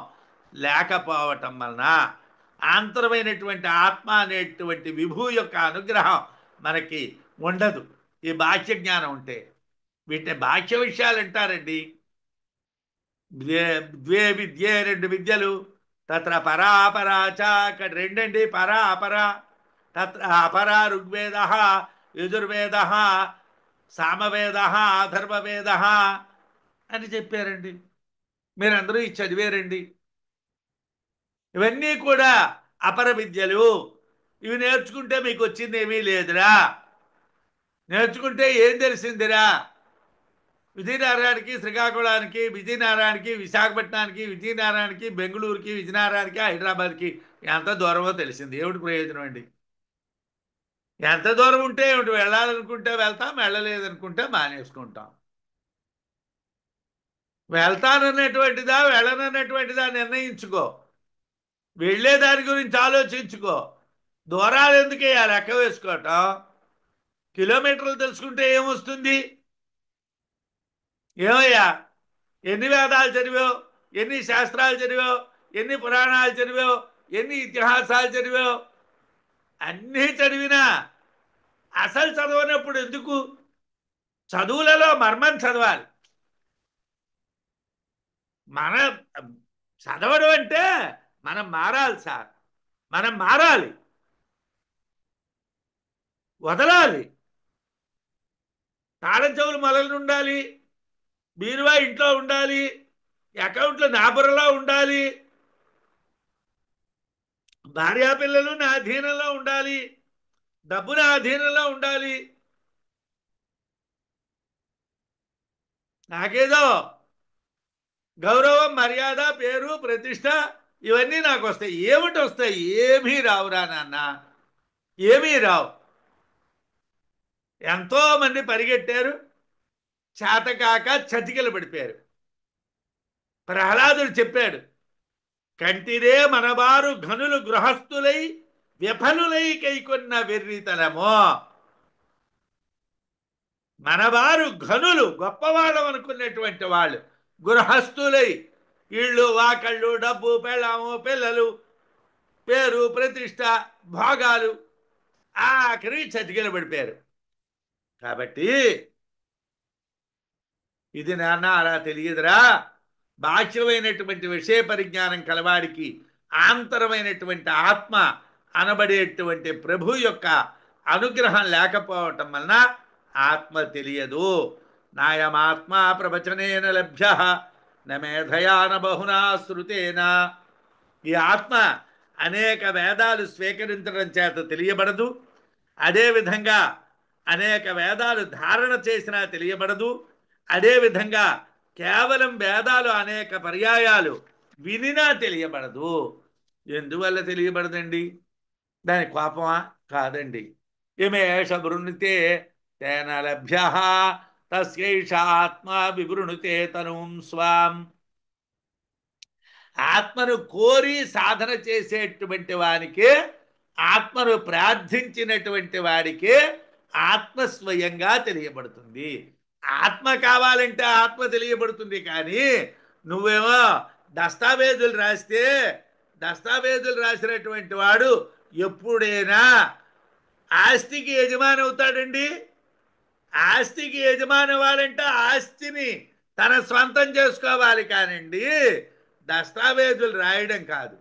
లేకపోవటం వలన, ఆంతరమైనటువంటి ఆత్మ అనేటువంటి విభు యొక్క అనుగ్రహం మనకి ఉండదు. ఈ బాహ్య జ్ఞానం ఉంటే వీటిని బాహ్య విషయాలు అంటారండి. ద్వే విద్యే, రెండు విద్యలు. తత్ర పరా అపరాచ, అక్కడ రెండండి, పరా అపరా. తత్ర అపరా ఋగ్వేద, యజుర్వేద, సామవేద, అథర్వవేద అని చెప్పారండి. మీరందరూ ఇది చదివారండి. ఇవన్నీ కూడా అపర విద్యలు. ఇవి నేర్చుకుంటే మీకు వచ్చింది ఏమీ లేదురా. నేర్చుకుంటే ఏం తెలిసిందిరా? విజయనగరానికి, శ్రీకాకుళానికి, విజయనగరానికి, విశాఖపట్నానికి, విజయనగరానికి, బెంగళూరుకి, విజయనగరానికి, హైదరాబాద్కి ఎంత దూరమో తెలిసింది. ఏమిటి ప్రయోజనం అండి? ఎంత దూరం ఉంటే ఏమిటి? వెళ్ళాలనుకుంటే వెళ్తాం, వెళ్ళలేదనుకుంటే మానేసుకుంటాం. వెళ్తానన్నటువంటిదా వెళ్ళనన్నటువంటిదా నిర్ణయించుకో. వెళ్ళే దాని గురించి ఆలోచించుకో. దూరాలు ఎందుకే ఆ లెక్క వేసుకోవటం? కిలోమీటర్లు తెలుసుకుంటే ఏమొస్తుంది? ఏమయ్యా, ఎన్ని వేదాలు చదివావు, ఎన్ని శాస్త్రాలు చదివావు, ఎన్ని పురాణాలు చదివావు, ఎన్ని ఇతిహాసాలు చదివావు? అన్నీ చదివినా అసలు చదవనప్పుడు ఎందుకు? చదువులలో మర్మం చదవాలి. మన చదవడం అంటే మనం మారాలి సార్. మనం మారాలి, వదలాలి. తాళం చెవులు మొదలు ఉండాలి, బీరువా ఇంట్లో ఉండాలి, అకౌంట్లో నా బుర్రలో ఉండాలి, భార్యాపిల్లలు నా అధీనంలో ఉండాలి, డబ్బు నా అధీనంలో ఉండాలి. నాకేదో గౌరవం, మర్యాద, పేరు, ప్రతిష్ట ఇవన్నీ నాకు వస్తాయి. ఏమిటి వస్తాయి? ఏమీ రావురా నాన్న, ఏమీ రావు. ఎంతో మంది పరిగెట్టారు, చేతకాక చతికిల పడిపోయారు. ప్రహ్లాదుడు చెప్పాడు, కంటిరే మనవారు ఘనులు గృహస్థులై విఫలులై కైకొన్న వెర్రితనమో. మనవారు ఘనులు, గొప్పవాళ్ళం అనుకున్నటువంటి వాళ్ళు గృహస్థులై, ఇళ్ళు వాకళ్ళు, డబ్బు, పెళ్ళాము, పిల్లలు, పేరు, ప్రతిష్ట, భోగాలు, ఆఖరి చతికిల పడిపోయారు. కాబట్టి ఇది నాన్న అలా తెలియదురా. బాహ్యమైనటువంటి విషయ పరిజ్ఞానం కలవాడికి ఆంతరమైనటువంటి ఆత్మ అనబడేటువంటి ప్రభు యొక్క అనుగ్రహం లేకపోవటం వలన ఆత్మ తెలియదు. నాయమాత్మ ప్రవచనేన లభ్య నమేధయాన బహునా శృతేన. ఈ ఆత్మ అనేక వేదాలు స్వీకరించడం చేత తెలియబడదు. అదేవిధంగా అనేక వేదాలు ధారణ చేసినా తెలియబడదు. అదేవిధంగా కేవలం వేదాలు అనేక పర్యాయాలు వినినా తెలియబడదు. ఎందువల్ల తెలియబడదండి? దాని కోపమా? కాదండి. ఇమేష వృణుతే తేన లభ్య తస్యైష ఆత్మ వివృణుతే తనుం స్వాం. ఆత్మను కోరి సాధన చేసేటువంటి వానికే, ఆత్మను ప్రార్థించినటువంటి వాడికే ఆత్మ స్వయంగా తెలియబడుతుంది. ఆత్మ కావాలంటే ఆత్మ తెలియబడుతుంది. కానీ నువ్వేమో దస్తావేజులు రాస్తే, దస్తావేజులు రాసినటువంటి వాడు ఎప్పుడైనా ఆస్తికి యజమాని అవుతాడండి? ఆస్తికి యజమాని అవ్వాలంటే ఆస్తిని తన స్వంతం చేసుకోవాలి కానండి దస్తావేజులు రాయడం కాదు.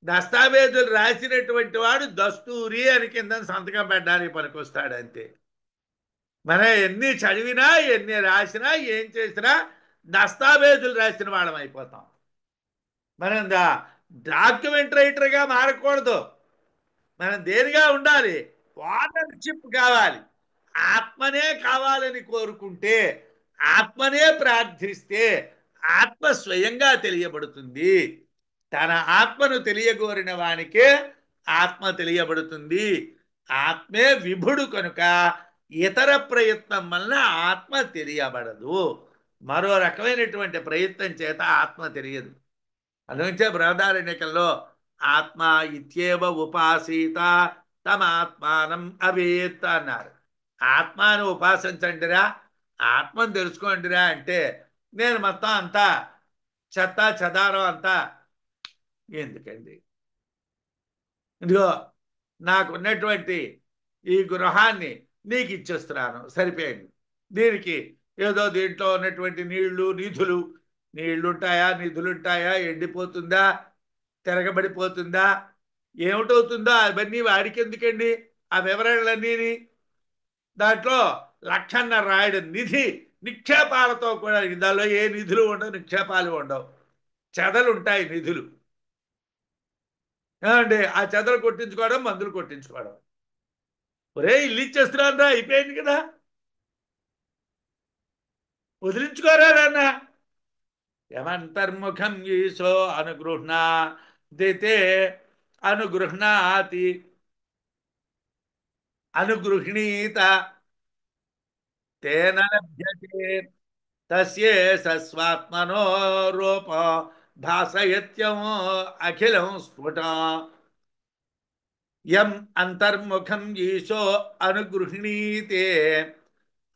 దస్తావేజులు రాసినటువంటి వాడు దస్తూరి అని కింద సంతకం పెట్టడానికి పనికొస్తాడు అంతే. మనం ఎన్ని చదివినా, ఎన్ని రాసినా, ఏం చేసినా దస్తావేజులు రాసిన వాళ్ళం అయిపోతాం. మనం డాక్యుమెంట్ రైటర్గా మారకూడదు. మనం దేనిగా ఉండాలి? ఓనర్షిప్ కావాలి. ఆత్మనే కావాలని కోరుకుంటే, ఆత్మనే ప్రార్థిస్తే ఆత్మ స్వయంగా తెలియబడుతుంది. తన ఆత్మను తెలియగోరిన వానికే ఆత్మ తెలియబడుతుంది. ఆత్మే విభుడు కనుక ఇతర ప్రయత్నం వలన ఆత్మ తెలియబడదు. మరో రకమైనటువంటి ప్రయత్నం చేత ఆత్మ తెలియదు. అందుకే బృహదారణ్యకంలో ఆత్మ ఇత్యేవ ఉపాసీత తమాత్మానం అవేత్ అన్నారు. ఆత్మను ఉపాసించండిరా, ఆత్మను తెలుసుకోండిరా అంటే నేను మొత్తం అంతా చెత్త చెదారం అంతా ఎందుకండి? ఇదిగో నాకున్నటువంటి ఈ గృహాన్ని నీకు ఇచ్చేస్తున్నాను, సరిపోయింది. దీనికి ఏదో దీంట్లో ఉన్నటువంటి నీళ్లు నిధులు, నీళ్లుంటాయా నిధులుంటాయా, ఎండిపోతుందా తిరగబడిపోతుందా ఏమిటవుతుందో అవన్నీ వాడికి ఎందుకండి? ఆ వివరణలన్నీ దాంట్లో లక్షన్నర రాయడం నిధి నిక్షేపాలతో కూడా, దానిలో ఏ నిధులు ఉండవు, నిక్షేపాలు ఉండవు, చెదలు ఉంటాయి నిధులు. ఏమండి ఆ చెదలు కొట్టించుకోవడం, మందులు కొట్టించుకోవడం. ఒరే ఇల్లు ఇచ్చేస్తున్నాను రా, అయిపోయింది కదా, వదిలించుకోరా నాన్న. యమంతర్ముఖం ఈశో అనుగృహ్ణాదితే అనుగృహ్ణాతి అనుగృహ్ణీత తేన లభ్యతే తస్యే సస్వాత్మనో రూప భాసయత్యం అఖిలం స్ఫుట యం అంతర్ముఖం ఈశో అనుగృహ్ణీతే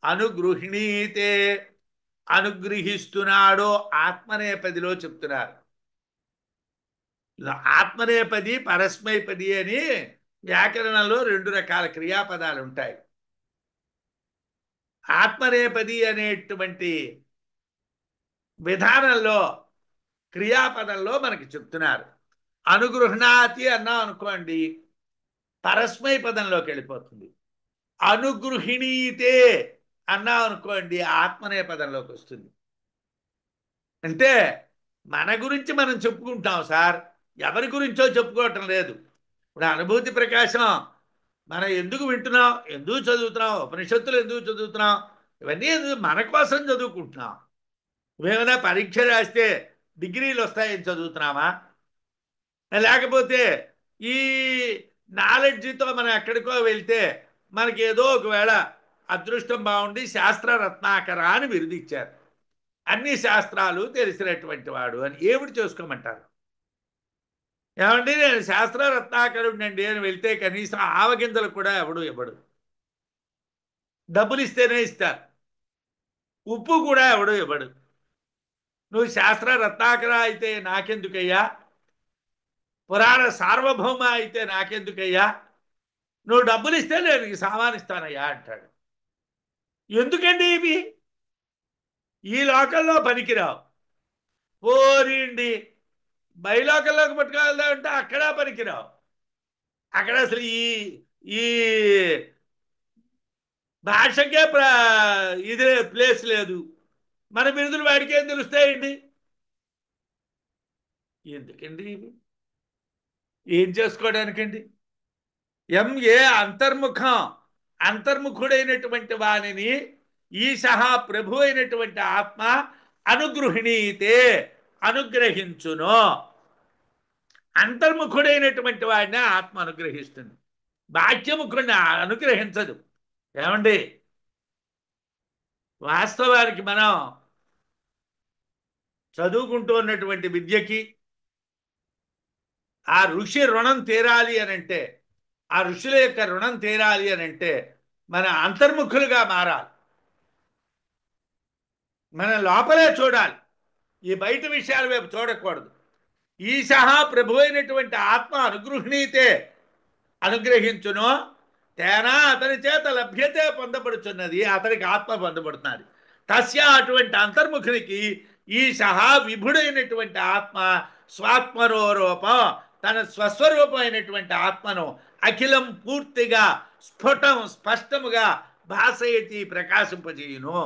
అనుగృహ్ణీతే అనుగ్రహిస్తున్నాడో ఆత్మనేపదిలో చెప్తున్నారు. ఆత్మనేపది పరస్మైపది అని వ్యాకరణంలో రెండు రకాల క్రియాపదాలు ఉంటాయి. ఆత్మనేపది అనేటువంటి విధానంలో క్రియాపదంలో మనకి చెప్తున్నారు. అనుగృహ్ణాతి అన్నాం అనుకోండి, పరస్మై పదంలోకి వెళ్ళిపోతుంది. అనుగృహిణీతే అన్నాం అనుకోండి, ఆత్మనేపదంలోకి వస్తుంది. అంటే మన గురించి మనం చెప్పుకుంటాం సార్, ఎవరి గురించో చెప్పుకోవటం లేదు. ఇప్పుడు అనుభూతి ప్రకాశం మనం ఎందుకు వింటున్నాం, ఎందుకు చదువుతున్నాం, ఉపనిషత్తులు ఎందుకు చదువుతున్నాం, ఇవన్నీ మన కోసం చదువుకుంటున్నాం. ఏమైనా పరీక్ష రాస్తే డిగ్రీలు వస్తాయని చదువుతున్నామా? లేకపోతే ఈ నాలెడ్జ్తో మనం ఎక్కడికో వెళ్తే మనకి ఏదో ఒకవేళ అదృష్టం బాగుండి శాస్త్ర రత్నాకర అని బిరుదిచ్చారు, అన్ని శాస్త్రాలు తెలిసినటువంటి వాడు అని ఏమిటి చేసుకోమంటారు? ఏమండి నేను శాస్త్ర రత్నాకరుడినండి అని వెళ్తే కనీసం ఆవగింజలు కూడా ఎవడు ఇవ్వడు, డబ్బులు ఇస్తేనే ఇస్తారు, ఉప్పు కూడా ఎవడు ఇవ్వడు. నువ్వు శాస్త్ర రత్నాకర అయితే నాకెందుకయ్యా, పురాణ సార్వభౌమ అయితే నాకెందుకయ్యా, నువ్వు డబ్బులు ఇస్తే నేను ఈ సామాన్ ఇస్తానయ్యా అంటాడు. ఎందుకండి ఇవి? ఈ లోకంలో పనికిరావు. పోరిండి బయలోకంలోకి పట్టుకోవాలంటే అక్కడ పనికిరావు. అక్కడ అసలు ఈ ఈ భాషకే ఇదే ప్లేస్ లేదు. మన బిరుదులు వాడికి ఏం తెలుస్తాయండి? ఎందుకండి ఇవి? ఏం చేసుకోవడానికండి? ఏ అంతర్ముఖం, అంతర్ముఖుడైనటువంటి వానిని ఈశః ప్రభు అయినటువంటి ఆత్మ అనుగృహణీతే అనుగ్రహించును. అంతర్ముఖుడైనటువంటి వాడిని ఆత్మ అనుగ్రహిస్తుంది, బాహ్యముఖుడిని అనుగ్రహించదు. ఏమండి వాస్తవానికి మనం చదువుకుంటూ ఉన్నటువంటి విద్యకి ఆ ఋషి రుణం తీరాలి అని అంటే, ఆ ఋషుల యొక్క రుణం తీరాలి అని అంటే మన అంతర్ముఖులుగా మారాలి, మన లోపలే చూడాలి, ఈ బయట విషయాల వైపు చూడకూడదు. ఈశః ప్రభు అయినటువంటి ఆత్మ అనుగృహణీతే అనుగ్రహించును, తేనా అతని చేత లభ్యతే పొందబడుచున్నది, అతనికి ఆత్మ పొందబడుతున్నది. తస్య అటువంటి అంతర్ముఖునికి ఈశః విభుడైనటువంటి ఆత్మ స్వాత్మనోరూపం తన స్వస్వరూపమైనటువంటి ఆత్మను అఖిలం పూర్తిగా స్ఫుటం స్పష్టముగా భాసయతి ప్రకాశింపజేయును.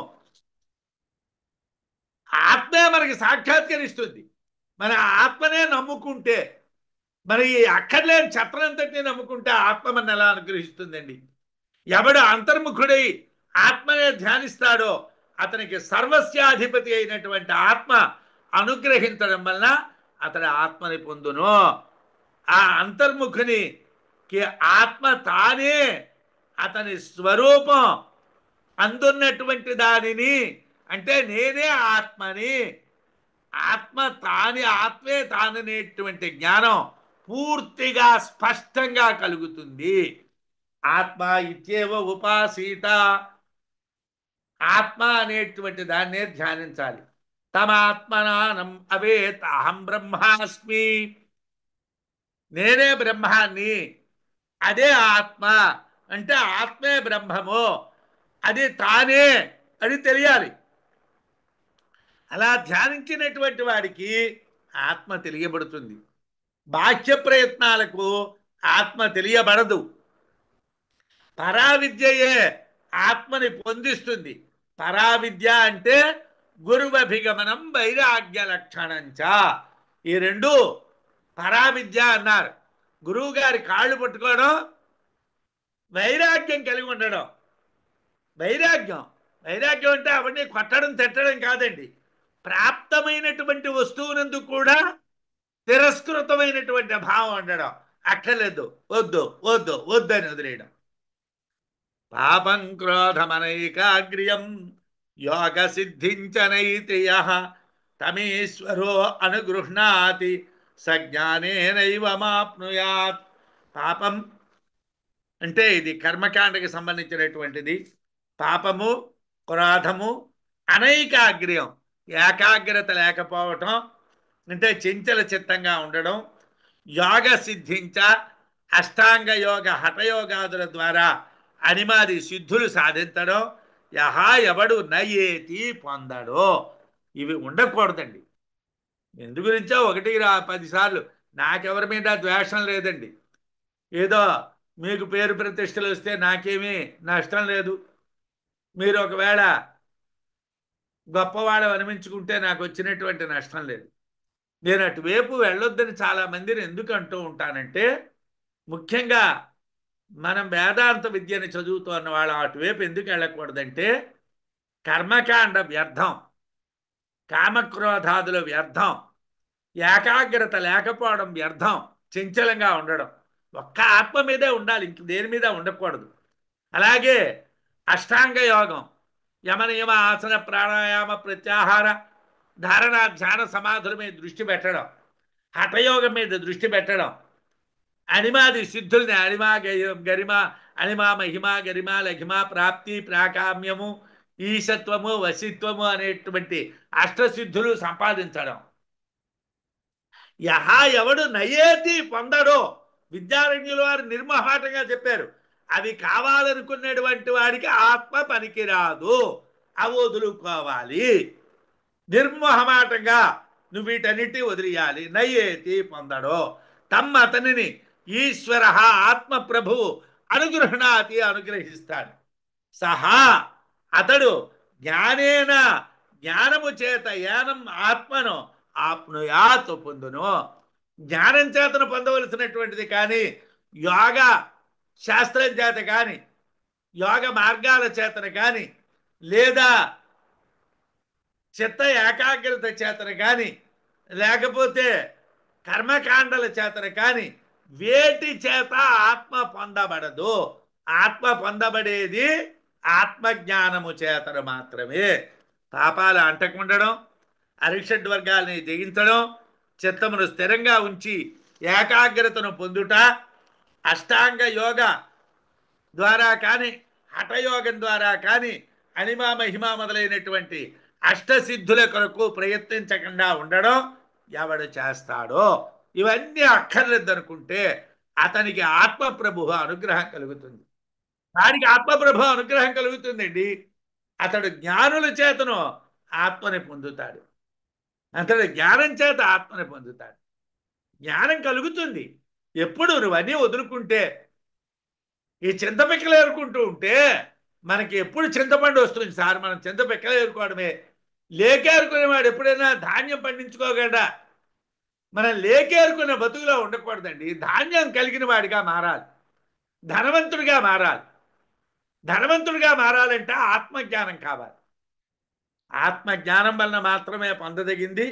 ఆత్మే మనకి సాక్షాత్కరిస్తుంది. మన ఆత్మనే నమ్ముకుంటే, మరి ఈ అక్కర్లేని చెత్తనంతటినీ నమ్ముకుంటే ఆత్మ మన ఎలా అనుగ్రహిస్తుందండి? ఎవడు అంతర్ముఖుడై ఆత్మనే ధ్యానిస్తాడో అతనికి సర్వస్యాధిపతి అయినటువంటి ఆత్మ అనుగ్రహించడం వలన అతడు ఆత్మని పొందును. ఆ అంతర్ముఖునికి ఆత్మ తానే అతని స్వరూపం అందున్నటువంటి దానిని, అంటే నేనే ఆత్మని, ఆత్మ తాని ఆత్మే తాననేటువంటి జ్ఞానం పూర్తిగా స్పష్టంగా కలుగుతుంది. ఆత్మ ఇత్యేవ ఉపాసీత, ఆత్మ అనేటువంటి దాన్నే ధ్యానించాలి. తమాత్మనానం అవేత్ అహం బ్రహ్మాస్మి, నేనే బ్రహ్మాన్ని, అదే ఆత్మ, అంటే ఆత్మే బ్రహ్మము, అది తానే అని తెలియాలి. అలా ధ్యానించినటువంటి వాడికి ఆత్మ తెలియబడుతుంది. బాహ్య ప్రయత్నాలకు ఆత్మ తెలియబడదు. పరావిద్యయే ఆత్మని పొందిస్తుంది. పరావిద్య అంటే గురువభిగమనం వైరాగ్య లక్షణంచ, ఈ రెండు పరావిద్య అన్నారు. గురువు గారి కాళ్ళు పట్టుకోవడం వైరాగ్యం కలిగి ఉండడం. వైరాగ్యం వైరాగ్యం అంటే అవన్నీ కొట్టడం తిట్టడం కాదండి. ప్రాప్తమైనటువంటి వస్తువునందు కూడా తిరస్కృతమైనటువంటి భావం ఉండడం. అక్కర్లేదు, వద్దు వద్దు వద్దని వదిలేయడం. పాపం క్రోధమనైకాగ్ర్యం యోగ సిద్ధించనైత్రియ తమేశ్వరో అనుగృహ్ణాతి సజ్ఞానేనైవ మాప్నుయాత్. పాపం అంటే ఇది కర్మకాండకి సంబంధించినటువంటిది. పాపము, క్రోధము, అనైకాగ్ర్యం ఏకాగ్రత లేకపోవటం, అంటే చంచల చిత్తంగా ఉండడం, యోగ సిద్ధించ అష్టాంగ యోగ హఠయోగాదుల ద్వారా అనిమాది సిద్ధులు సాధించడం, యహా ఎవడు నయేతి పొందడో, ఇవి ఉండకూడదండి. ఎందు గురించో 1-10 సార్లు నాకెవరి మీద ద్వేషం లేదండి. ఏదో మీకు పేరు ప్రతిష్టలు వస్తే నాకేమీ నష్టం లేదు. మీరు ఒకవేళ గొప్పవాడు అనిపించుకుంటే నాకు వచ్చినటువంటి నష్టం లేదు. నేను అటువైపు వెళ్ళొద్దని చాలా మందిని ఎందుకు అంటూ ఉంటానంటే, ముఖ్యంగా మనం వేదాంత విద్యని చదువుతూ అన్న వాళ్ళు అటువైపు ఎందుకు వెళ్ళకూడదంటే, కర్మకాండ వ్యర్థం, కామక్రోధాదుల వ్యర్థం, ఏకాగ్రత లేకపోవడం వ్యర్థం, చంచలంగా ఉండడం. ఒక్క ఆత్మ మీదే ఉండాలి, ఇంక దేని మీద ఉండకూడదు. అలాగే అష్టాంగ యోగం, యమనియమ ఆసన ప్రాణాయామ ప్రత్యాహార ధారణ ధ్యాన సమాధుల మీద దృష్టి పెట్టడం, హఠయోగం మీద దృష్టి పెట్టడం, అనిమాది సిద్ధుల్ని అనిమా గరిమ, అనిమా మహిమ గరిమ లఘిమ ప్రాప్తి ప్రాకామ్యము ఈశత్వము వశిత్వము అనేటువంటి అష్టసిద్ధులు సంపాదించడం. యహా ఎవడు నయేతి పొందడో, విద్యారణ్యుల వారు నిర్మోహాటంగా చెప్పారు. అవి కావాలనుకున్నటువంటి వాడికి ఆత్మ పనికిరాదు, అవి వదులుకోవాలి. నిర్మోహమాటంగా నువ్వు వీటన్నిటి వదిలియాలి. నయేతి పొందడో తమ్ అతనిని ఈశ్వర ఆత్మ ప్రభువు అనుగృహణాతి అనుగ్రహిస్తాడు. సహా అతడు జ్ఞానేన జ్ఞానము చేత ఏనం ఆత్మను ఆప్నుయాత్ పొందును. జ్ఞానం చేతను పొందవలసినటువంటిది కానీ యోగ శాస్త్రం చేత కానీ యోగ మార్గాల చేతను కానీ లేదా చిత్త ఏకాగ్రత చేతన కానీ లేకపోతే కర్మకాండల చేతన కానీ వేటి చేత ఆత్మ పొందబడదు. ఆత్మ పొందబడేది ఆత్మజ్ఞానము చేతను మాత్రమే. పాపాలు అంటకుండడం, అరిషడ్ వర్గాల్ని జయించడం, చిత్తమును స్థిరంగా ఉంచి ఏకాగ్రతను పొందుట, అష్టాంగ యోగ ద్వారా కానీ హఠయోగం ద్వారా కానీ అనిమా మహిమ మొదలైనటువంటి అష్టసిద్ధుల కొరకు ప్రయత్నించకుండా ఉండడం ఎవడు చేస్తాడో, ఇవన్నీ అక్కర్లేదనుకుంటే అతనికి ఆత్మప్రభు అనుగ్రహం కలుగుతుంది. దానికి ఆత్మప్రభు అనుగ్రహం కలుగుతుందండి. అతడు జ్ఞానుల చేతను ఆత్మని పొందుతాడు. అతడు జ్ఞానం చేత ఆత్మని పొందుతాడు. జ్ఞానం కలుగుతుంది ఎప్పుడు నువ్వన్నీ వదులుకుంటే. ఈ చింతపిక్కలు ఏరుకుంటూ ఉంటే మనకి ఎప్పుడు చింతపండు వస్తుంది సార్. మనం చింతపిక్కలు ఏరుకోవడమే. లేకేరుకునేవాడు ఎప్పుడైనా ధాన్యం పండించుకోగలడా? మనం లేకేరుకునే బతుకులో ఉండకూడదండి. ధాన్యం కలిగిన వాడిగా మారాలి, ధనవంతుడిగా మారాలి. ధనవంతుడిగా మారాలంటే ఆత్మజ్ఞానం కావాలి. ఆత్మజ్ఞానం వలన మాత్రమే పొందదగింది.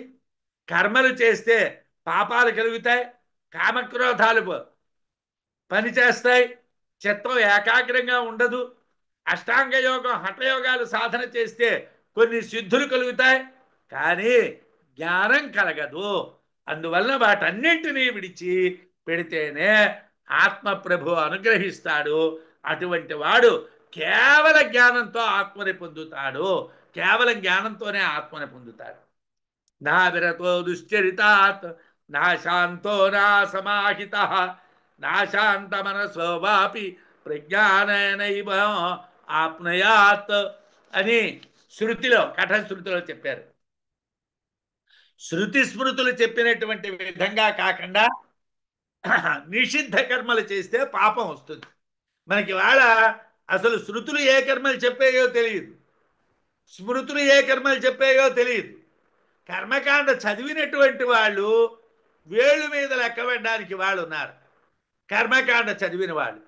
కర్మలు చేస్తే పాపాలు కలుగుతాయి, కామక్రోధాలు పనిచేస్తాయి, చిత్తం ఏకాగ్రంగా ఉండదు. అష్టాంగ యోగం హఠయోగాలు సాధన చేస్తే కొన్ని సిద్ధులు కలుగుతాయి, కానీ జ్ఞానం కలగదు. అందువల్ల వాటన్నింటినీ విడిచి పెడితేనే ఆత్మప్రభు అనుగ్రహిస్తాడు. అటువంటి వాడు కేవల జ్ఞానంతో ఆత్మని పొందుతాడు. కేవలం జ్ఞానంతోనే ఆత్మని పొందుతాడు. నా విరతో దుశ్చరితాత్ నా శాంతో నా సమాహిత నా శాంత మనసో వాపి ప్రజ్ఞానైవ ఆప్నయాత్ అని శృతిలో కఠశృతిలో చెప్పారు. శృతి స్మృతులు చెప్పినటువంటి విధంగా కాకుండా నిషిద్ధ కర్మలు చేస్తే పాపం వస్తుంది. మనకి వాళ్ళ అసలు శృతులు ఏ కర్మలు చెప్పాయో తెలియదు, స్మృతులు ఏ కర్మలు చెప్పాయో తెలియదు. కర్మకాండ చదివినటువంటి వాళ్ళు వేళ్ళు మీద లెక్కబెట్టడానికి వాళ్ళు ఉన్నారు. కర్మకాండ చదివిన వాళ్ళు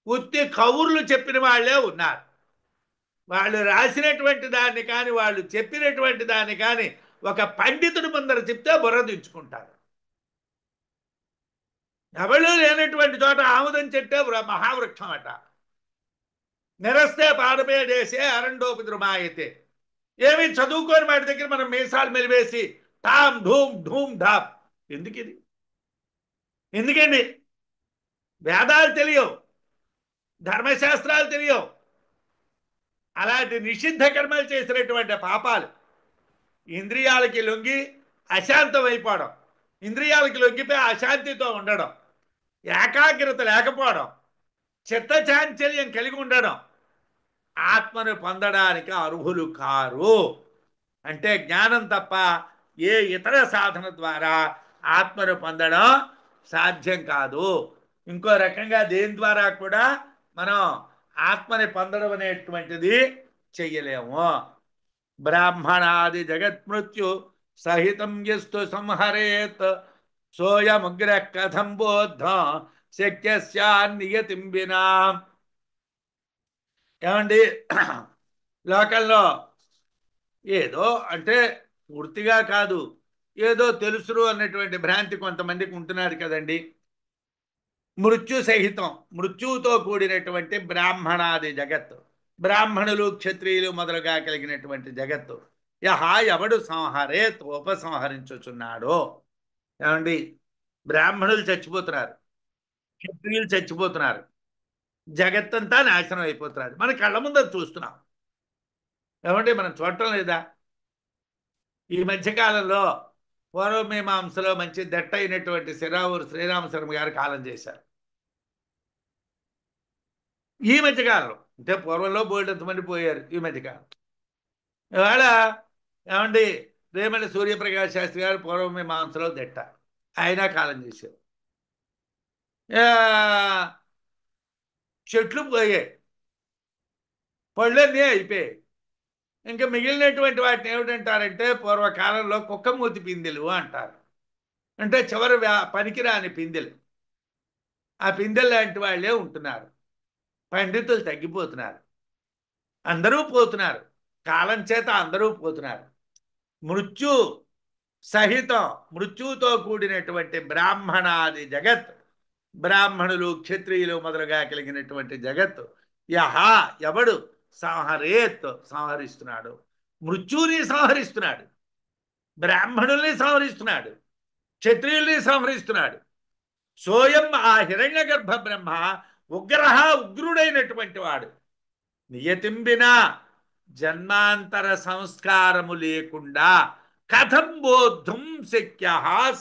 ఉత్తి కౌర్లు చెప్పిన వాళ్ళే ఉన్నారు. వాళ్ళు రాసినటువంటి దాన్ని కానీ వాళ్ళు చెప్పినటువంటి దాన్ని కానీ ఒక పండితుడి ముందర చెప్తే బుర్ర దించుకుంటారు. ఎవళ్ళు లేనటువంటి చోట ఆముదం చెట్టే మహావృక్షం అట. నిరస్తే పాడపేడేసే అరండోపద్రుమాయతే. ఏమి చదువుకోని వాటి దగ్గర మనం మీసాలు మెలివేసి టామ్ ధూమ్ ధూమ్ ధామ్ ఎందుకు? ఎందుకండి? వేదాలు తెలియవు, ధర్మశాస్త్రాలు తెలియవు. అలాంటి నిషిద్ధ కర్మలు చేసినటువంటి పాపాలు, ఇంద్రియాలకి లొంగి అశాంతం అయిపోవడం, ఇంద్రియాలకి లొంగిపోయి అశాంతితో ఉండడం, ఏకాగ్రత లేకపోవడం, చిత్తచాంచల్యం కలిగి ఉండడం ఆత్మను పొందడానికి అర్హులు కారు. అంటే జ్ఞానం తప్ప ఏ ఇతర సాధన ద్వారా ఆత్మను పొందడం సాధ్యం కాదు. ఇంకో రకంగా దేని ద్వారా కూడా మనం ఆత్మని పొందడం అనేటువంటిది చెయ్యలేము. బ్రాహ్మణాది జగత్మృత్యు సహితం యస్తు సంహరేత్ సోయముగ్ర కథం బోద్ధ శక్యస్యాన్నియతిం వినా. ఏమండి, లోకంలో ఏదో అంటే పూర్తిగా కాదు, ఏదో తెలుసురు అన్నటువంటి భ్రాంతి కొంతమందికి ఉంటున్నారు కదండి. మృత్యు సహితం, మృత్యువుతో కూడినటువంటి బ్రాహ్మణాది జగత్తు, బ్రాహ్మణులు క్షత్రియులు మొదలుగా కలిగినటువంటి జగత్తు ఎవడు సంహరేత్ ఉపసంహరించుచున్నాడో. ఏమండి, బ్రాహ్మణులు చచ్చిపోతున్నారు, క్షత్రియులు చచ్చిపోతున్నారు, జగత్తంతా నాశనం అయిపోతున్నారు. మన కళ్ళ ముందర చూస్తున్నాం. ఏమంటే మనం చూడటం లేదా? ఈ మధ్యకాలంలో పూర్వమీమాంసలో మంచి దట్ట అయినటువంటి సిరావూరు శ్రీరామశర్మ గారు కాలం చేశారు. ఈ మధ్యకాలంలో అంటే పూర్వంలో బోల్డంతమంది పోయారు. ఈ మధ్యకాలం ఇవాళ ఏమండి రేమల్లి సూర్యప్రకాష్ శాస్త్రి గారు పూర్వమీమాంసలో దట్ట, ఆయన కాలం చేశారు. చెట్లు పోయాయి, పళ్ళన్నీ అయిపోయాయి. ఇంకా మిగిలినటువంటి వాటిని ఏమిటంటారంటే పూర్వకాలంలో కుక్కమూతి పిందెలు అంటారు. అంటే చివరి పనికిరాని పిందెలు. ఆ పిందెలు లాంటి వాళ్ళే ఉంటున్నారు. పండితులు తగ్గిపోతున్నారు, అందరూ పోతున్నారు, కాలం చేత అందరూ పోతున్నారు. మృత్యు సహితం, మృత్యువుతో కూడినటువంటి బ్రాహ్మణాది జగత్, బ్రాహ్మణులు క్షత్రియులు మొదలుగా కలిగినటువంటి జగత్తు ఎవడు సంహరేత్ సంహరిస్తున్నాడు, మృత్యువుని సంహరిస్తున్నాడు, బ్రాహ్మణుల్ని సంహరిస్తున్నాడు, క్షత్రియుల్ని సంహరిస్తున్నాడు. సోయం ఆ హిరణ్య గర్భ బ్రహ్మ ఉగ్రహ ఉగ్రుడైనటువంటి వాడు. నియతింబిన జన్మాంతర సంస్కారము లేకుండా కథం బోద్ధం శక్య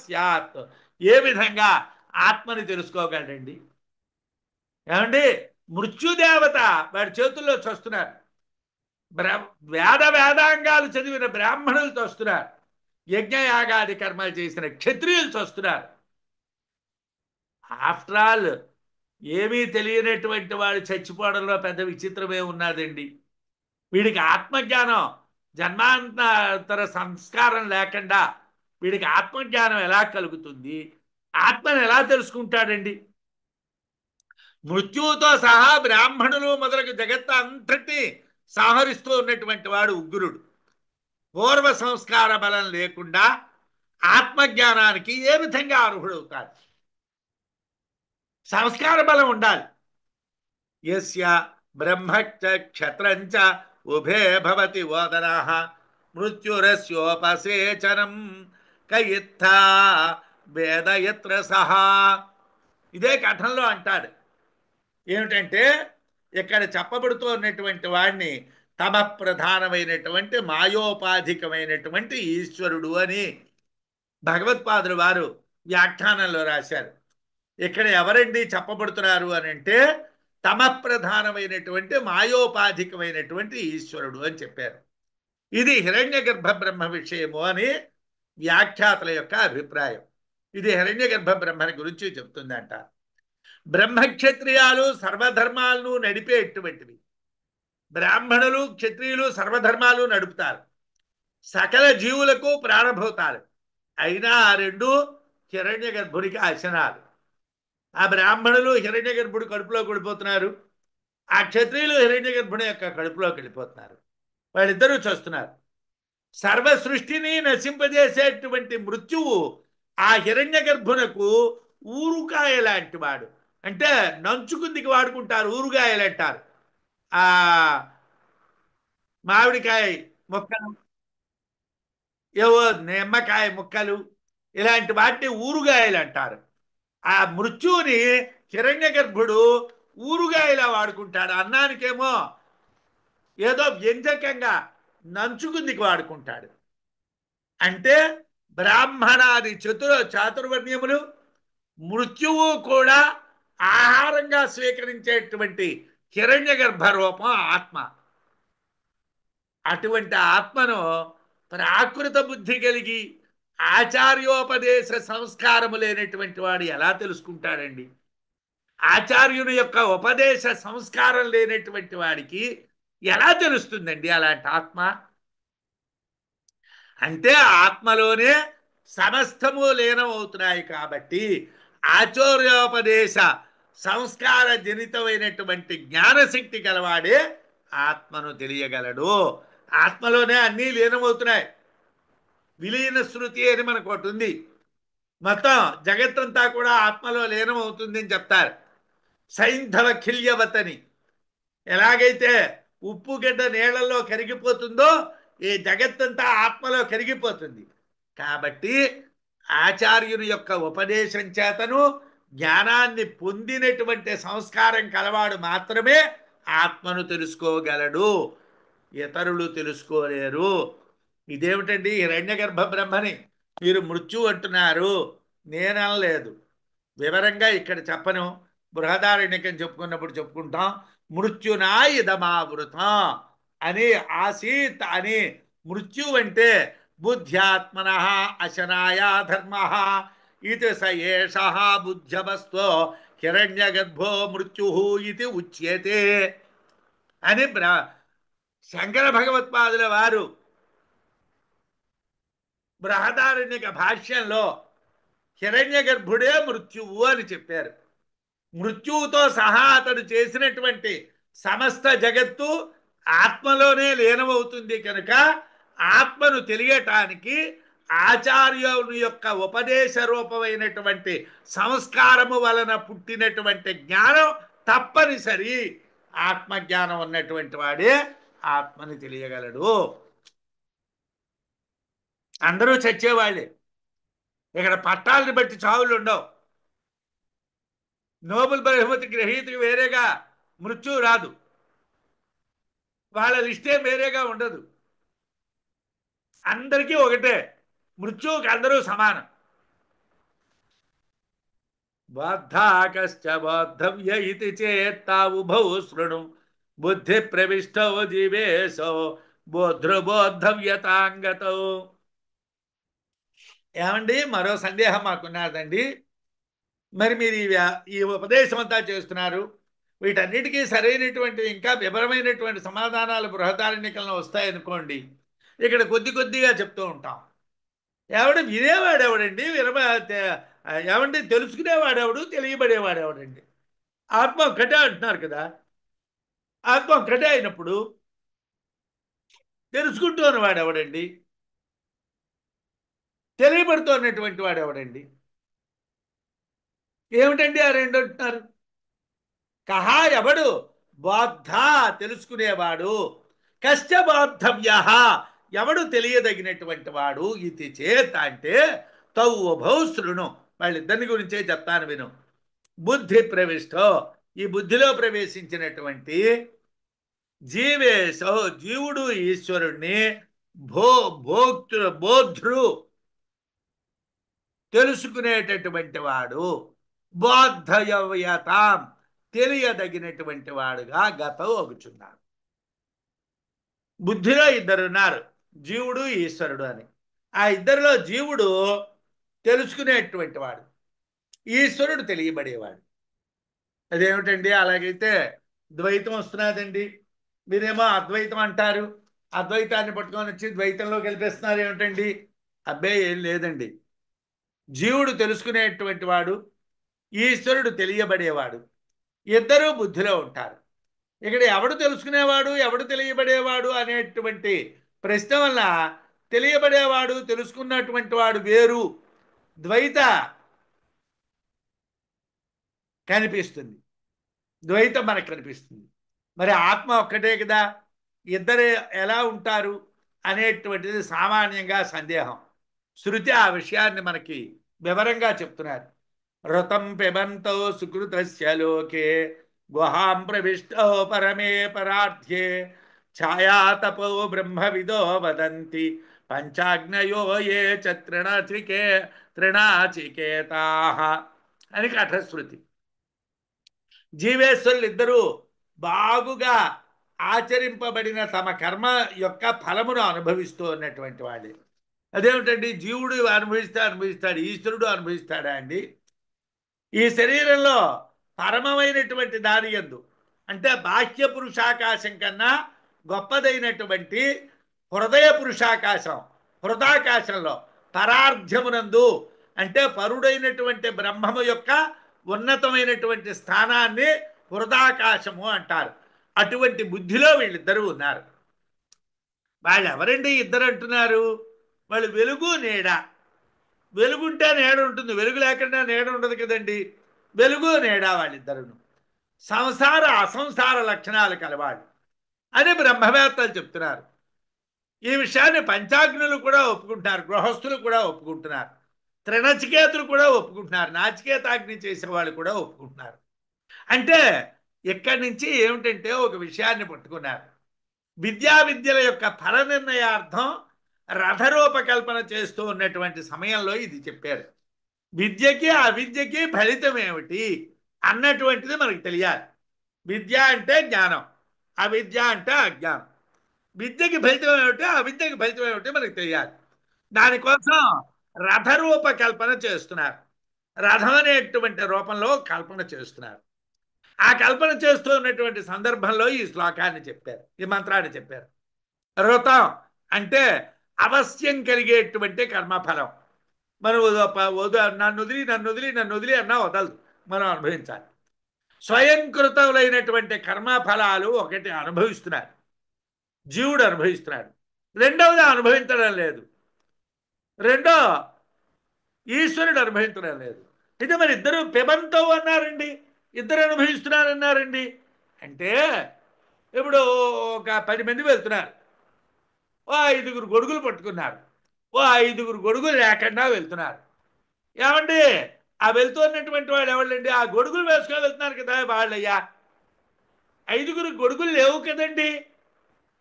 స్యాత్. ఏ విధంగా ఆత్మని తెలుసుకోగలడండి? ఏమండి, మృత్యుదేవత వాడి చేతుల్లో చస్తున్నారు, వేదాంగాలు చదివిన బ్రాహ్మణులు చస్తున్నారు, యజ్ఞయాగాది కర్మలు చేసిన క్షత్రియులు చస్తున్నారు. ఆఫ్టర్ ఆల్ ఏమీ తెలియనటువంటి వాడు చచ్చిపోవడంలో పెద్ద విచిత్రమే ఉన్నదండి. వీడికి ఆత్మజ్ఞానం, జన్మాంతర సంస్కారం లేకుండా వీడికి ఆత్మజ్ఞానం ఎలా కలుగుతుంది? ఆత్మను ఎలా తెలుసుకుంటాడండి? మృత్యువుతో సహా బ్రాహ్మణులు మొదలగు జగత్తు అంతటి సంహరిస్తూ ఉన్నటువంటి వాడు ఉగ్రుడు. పూర్వ సంస్కార బలం లేకుండా ఆత్మజ్ఞానానికి ఏ విధంగా అర్హుడవుతాడు? సంస్కార బలం ఉండాలి. యస్య బ్రహ్మచ్చ క్షత్రంచ ఉభే భవతి ఓదరాః మృత్యురస్యోపసేచనం కయిత్థా వేదయత్ర సహా. ఇదే కథంలో అంటాడు. ఏమిటంటే ఇక్కడ చెప్పబడుతున్నటువంటి వాడిని తమ ప్రధానమైనటువంటి మాయోపాధికమైనటువంటి ఈశ్వరుడు అని భగవత్పాదులు వారు వ్యాఖ్యానంలో రాశారు. ఇక్కడ ఎవరండి చెప్పబడుతున్నారు అని అంటే తమ ప్రధానమైనటువంటి మాయోపాధికమైనటువంటి ఈశ్వరుడు అని చెప్పారు. ఇది హిరణ్య గర్భ బ్రహ్మ విషయము అని వ్యాఖ్యాతల యొక్క అభిప్రాయం. ఇది హిరణ్య గర్భ బ్రహ్మని గురించి చెప్తుందంట. బ్రహ్మక్షత్రియాలు సర్వధర్మాలను నడిపేటువంటివి. బ్రాహ్మణులు క్షత్రియులు సర్వధర్మాలు నడుపుతారు. సకల జీవులకు ప్రాణభూతాలు. అయినా ఆ రెండు హిరణ్య గర్భునికి అశనాలు. ఆ బ్రాహ్మణులు హిరణ్య గర్భుడు కడుపులో పడిపోతున్నారు, ఆ క్షత్రియులు హిరణ్య గర్భుడి యొక్క కడుపులోకి వెళ్ళిపోతున్నారు. వాళ్ళిద్దరూ చేస్తున్నారు. సర్వ సృష్టిని నశింపజేసేటువంటి మృత్యువు ఆ హిరణ్య గర్భునకు ఊరుకాయ లాంటి వాడు. అంటే నంచుకుందికి వాడుకుంటారు, ఊరుగాయలు అంటారు. ఆ మామిడికాయ మొక్కలు, ఏవో నిమ్మకాయ ముక్కలు, ఇలాంటి వాటిని ఊరుగాయలు అంటారు. ఆ మృత్యువుని హిరణ్య గర్భుడు ఊరుగాయలా వాడుకుంటాడు. అన్నానికేమో ఏదో వ్యంజకంగా నంచుకుందికి వాడుకుంటాడు. అంటే బ్రాహ్మణాది చాతుర్వర్ణ్యములు మృత్యువు కూడా ఆహారంగా స్వీకరించేటువంటి హిరణ్య గర్భ రూపం ఆత్మ. అటువంటి ఆత్మను ప్రాకృత బుద్ధి కలిగి ఆచార్యోపదేశ సంస్కారము లేనటువంటి వాడు ఎలా తెలుసుకుంటాడండి? ఆచార్యుని యొక్క ఉపదేశ సంస్కారం లేనటువంటి వాడికి ఎలా తెలుస్తుందండి అలాంటి ఆత్మ? అంటే ఆత్మలోనే సమస్తము లీనమవుతున్నాయి కాబట్టి ఆచార్యోపదేశ సంస్కార జనితమైనటువంటి జ్ఞానశక్తి గలవాడే ఆత్మను తెలియగలడు. ఆత్మలోనే అన్నీ లీనమవుతున్నాయి. విలీన శృతి అని మనకు ఒకటి ఉంది. మొత్తం జగత్తంతా కూడా ఆత్మలో లీనమవుతుంది అని చెప్తారు. సైంధవ ఖిల్యవతని, ఎలాగైతే ఉప్పు గడ్డ నీళ్లలో కరిగిపోతుందో ఈ జగత్తంతా ఆత్మలో కరిగిపోతుంది. కాబట్టి ఆచార్యుని యొక్క ఉపదేశం చేతను జ్ఞానాన్ని పొందినటువంటి సంస్కారం కలవాడు మాత్రమే ఆత్మను తెలుసుకోగలడు, ఇతరులు తెలుసుకోలేరు. ఇదేమిటండి హిరణ్య గర్భ బ్రహ్మని మీరు మృత్యు అంటున్నారు? నేననలేదు, వివరంగా ఇక్కడ చెప్పను. బృహదారణ్యకం చెప్పుకున్నప్పుడు చెప్పుకుంటాం. మృత్యునా ఇదమావృతం అని ఆసీత్ అని. మృత్యు అంటే బుద్ధ్యాత్మన అశనాయ ధర్మ ఇది స ఏష బుద్ధ్యవస్తో హిరణ్య గర్భో మృత్యు ఇది ఉచ్యతే అని శంకర భగవత్పాదుల వారు బృహదారణ్యక భాష్యంలో హిరణ్య గర్భుడే మృత్యువు అని చెప్పారు. మృత్యువుతో సహా అతడు చేసినటువంటి సమస్త జగత్తు ఆత్మలోనే లీనమవుతుంది కనుక ఆత్మను తెలియటానికి ఆచార్యుని యొక్క ఉపదేశ రూపమైనటువంటి సంస్కారము వలన పుట్టినటువంటి జ్ఞానం తప్పనిసరి. ఆత్మజ్ఞానం ఉన్నటువంటి వాడే ఆత్మని తెలియగలడు. అందరూ చచ్చేవాళ్ళే. ఇక్కడ పట్టాలని బట్టి చావులు ఉండవు. నోబెల్ బహుమతి గ్రహీతకి వేరేగా మృత్యువు రాదు, వాళ్ళ లిస్టే వేరేగా ఉండదు. అందరికీ ఒకటే, మృత్యువుకి అందరూ సమానం. బద్ధాకశ్చ బోద్ధవ్య ఇది చేత్తావుభౌ శృణు బుద్ధి ప్రవిష్టో జీవేశో బోధృబోద్ధవ్యతాంగతో. ఏమండి, మరో సందేహం మాకున్నదండి. మరి మీరు ఈ ఉపదేశం అంతా చేస్తున్నారు, వీటన్నిటికీ సరైనటువంటి ఇంకా వివరమైనటువంటి సమాధానాలు బృహదారణ్యకంలో వస్తాయనుకోండి, ఇక్కడ కొద్ది కొద్దిగా చెప్తూ ఉంటాం. వినేవాడెవడండి? ఏమండి తెలుసుకునేవాడెవడు? తెలియబడేవాడెవడండి? ఆత్మ ఒక్కటే అంటున్నారు కదా. ఆత్మ ఒక్కటే అయినప్పుడు తెలుసుకుంటూ ఉన్నవాడెవడండి? తెలియబడుతున్నటువంటి వాడు ఎవడండి? ఏమిటండి ఆ రెండు అంటున్నారు? కహా ఎవడు? బోద్ధ తెలుసుకునేవాడు. కశ్చ బోద్ధవ్య ఎవడు తెలియదగినటువంటి వాడు. ఇది చేత అంటే తౌ ఉభౌ శృణు, వాళ్ళిద్దరిని గురించే చెప్తాను విను. బుద్ధి ప్రవిష్టో, ఈ బుద్ధిలో ప్రవేశించినటువంటి జీవేశో, జీవుడు ఈశ్వరుణ్ణి బోధృ తెలుసుకునేటటువంటి వాడు, బోద్ధయతాం తెలియదగినటువంటి వాడుగా గతం ఒకచున్నాడు. బుద్ధిలో ఇద్దరున్నారు, జీవుడు ఈశ్వరుడు అని. ఆ ఇద్దరిలో జీవుడు తెలుసుకునేటువంటి వాడు, ఈశ్వరుడు తెలియబడేవాడు. అదేమిటండి? అలాగైతే ద్వైతం వస్తున్నదండి. మీరేమో అద్వైతం అంటారు, అద్వైతాన్ని పట్టుకొని వచ్చి ద్వైతంలో కలిపేస్తున్నారు ఏమిటండి? అబ్బే ఏం లేదండి. జీవుడు తెలుసుకునేటువంటి వాడు, ఈశ్వరుడు తెలియబడేవాడు, ఇద్దరూ బుద్ధిలో ఉంటారు. ఇక్కడ ఎవడు తెలుసుకునేవాడు, ఎవడు తెలియబడేవాడు అనేటువంటి ప్రశ్న వల్ల తెలియబడేవాడు, తెలుసుకున్నటువంటి వాడు వేరు ద్వైత కనిపిస్తుంది, ద్వైతం మనకు కనిపిస్తుంది. మరి ఆత్మ ఒక్కటే కదా, ఇద్దరు ఎలా ఉంటారు అనేటువంటిది సామాన్యంగా సందేహం. శృతి ఆ విషయాన్ని మనకి వివరంగా చెప్తున్నారు. ఋతం పిబంతో సుకృతస్య లోకే గుహాం ప్రవిష్టో పరమే పరార్థ్యే ఛాయాతపో బ్రహ్మవిదో వదంతి పంచాగ్నయో ఏ చ త్రిణాచికేతా అని కఠశ్రుతి. జీవేశ్వరులు ఇద్దరూ బాగుగా ఆచరింపబడిన తమ కర్మ యొక్క ఫలమును అనుభవిస్తూ ఉన్నటువంటి వాడే. అదేమిటండి? జీవుడు అనుభవిస్తాడు, ఈశ్వరుడు అనుభవిస్తాడా అండి? ఈ శరీరంలో పరమమైనటువంటి దాని యందు, అంటే బాహ్య పురుషాకాశం కన్నా గొప్పదైనటువంటి హృదయ పురుషాకాశం, హృదాకాశంలో పరార్ధ్యమునందు, అంటే పరుడైనటువంటి బ్రహ్మము యొక్క ఉన్నతమైనటువంటి స్థానాన్ని హృదాకాశము అంటారు. అటువంటి బుద్ధిలో వీళ్ళిద్దరూ ఉన్నారు. వాళ్ళు ఎవరండి ఇద్దరు అంటున్నారు? వాళ్ళు వెలుగు నీడ. వెలుగుంటే నీడ ఉంటుంది, వెలుగు లేకుండా నీడ ఉండదు కదండి. వెలుగు నీడ వాళ్ళిద్దరును సంసార అసంసార లక్షణాలు కలవాళ్ళు అని బ్రహ్మవేత్తలు చెప్తున్నారు. ఈ విషయాన్ని పంచాగ్నులు కూడా ఒప్పుకుంటున్నారు, గృహస్థులు కూడా ఒప్పుకుంటున్నారు, త్రినచికేతులు కూడా ఒప్పుకుంటున్నారు, నాచికేతాగ్ని చేసేవాళ్ళు కూడా ఒప్పుకుంటున్నారు. అంటే ఇక్కడి నుంచి ఏమిటంటే ఒక విషయాన్ని పట్టుకున్నారు. విద్యల యొక్క ఫల నిర్ణయార్థం రథరూపకల్పన చేస్తూ ఉన్నటువంటి సమయంలో ఇది చెప్పారు. విద్యకి అవిద్యకి ఫలితం ఏమిటి అన్నటువంటిది మనకు తెలియాలి. విద్య అంటే జ్ఞానం, అవిద్య అంటే అజ్ఞానం. విద్యకి ఫలితం ఏమిటి, అవిద్యకి ఫలితం ఏమిటి మనకు తెలియాలి. దానికోసం రథరూపకల్పన చేస్తున్నారు. రథం అనేటువంటి రూపంలో కల్పన చేస్తున్నారు. ఆ కల్పన చేస్తూ ఉన్నటువంటి సందర్భంలో ఈ శ్లోకాన్ని చెప్పారు, ఈ మంత్రాన్ని చెప్పారు. ఋతం అంటే అవశ్యం కలిగేటువంటి కర్మఫలం. మనం నన్ను వదిలి అన్నా వదలదు, మనం అనుభవించాలి. స్వయంకృతములైనటువంటి కర్మఫలాలు ఒకటి అనుభవిస్తున్నారు, జీవుడు అనుభవిస్తున్నాడు. రెండవది అనుభవించడం లేదు, రెండో ఈశ్వరుడు అనుభవించడం లేదు. అయితే మరి ఇద్దరు పిబంతో అన్నారండి, ఇద్దరు అనుభవిస్తున్నారన్నారండి. అంటే ఇప్పుడు ఒక 10 మంది వెళ్తున్నారు, ఓ 5గురు గొడుగులు పట్టుకున్నారు, ఓ 5గురు గొడుగులు లేకుండా వెళ్తున్నారు. ఏమండి ఆ వెళ్తున్నటువంటి వాడు ఎవళ్ళండి? ఆ గొడుగులు వేసుకొని వెళ్తున్నారు కదా వాళ్ళయ్యా. 5గురు గొడుగులు లేవు కదండి,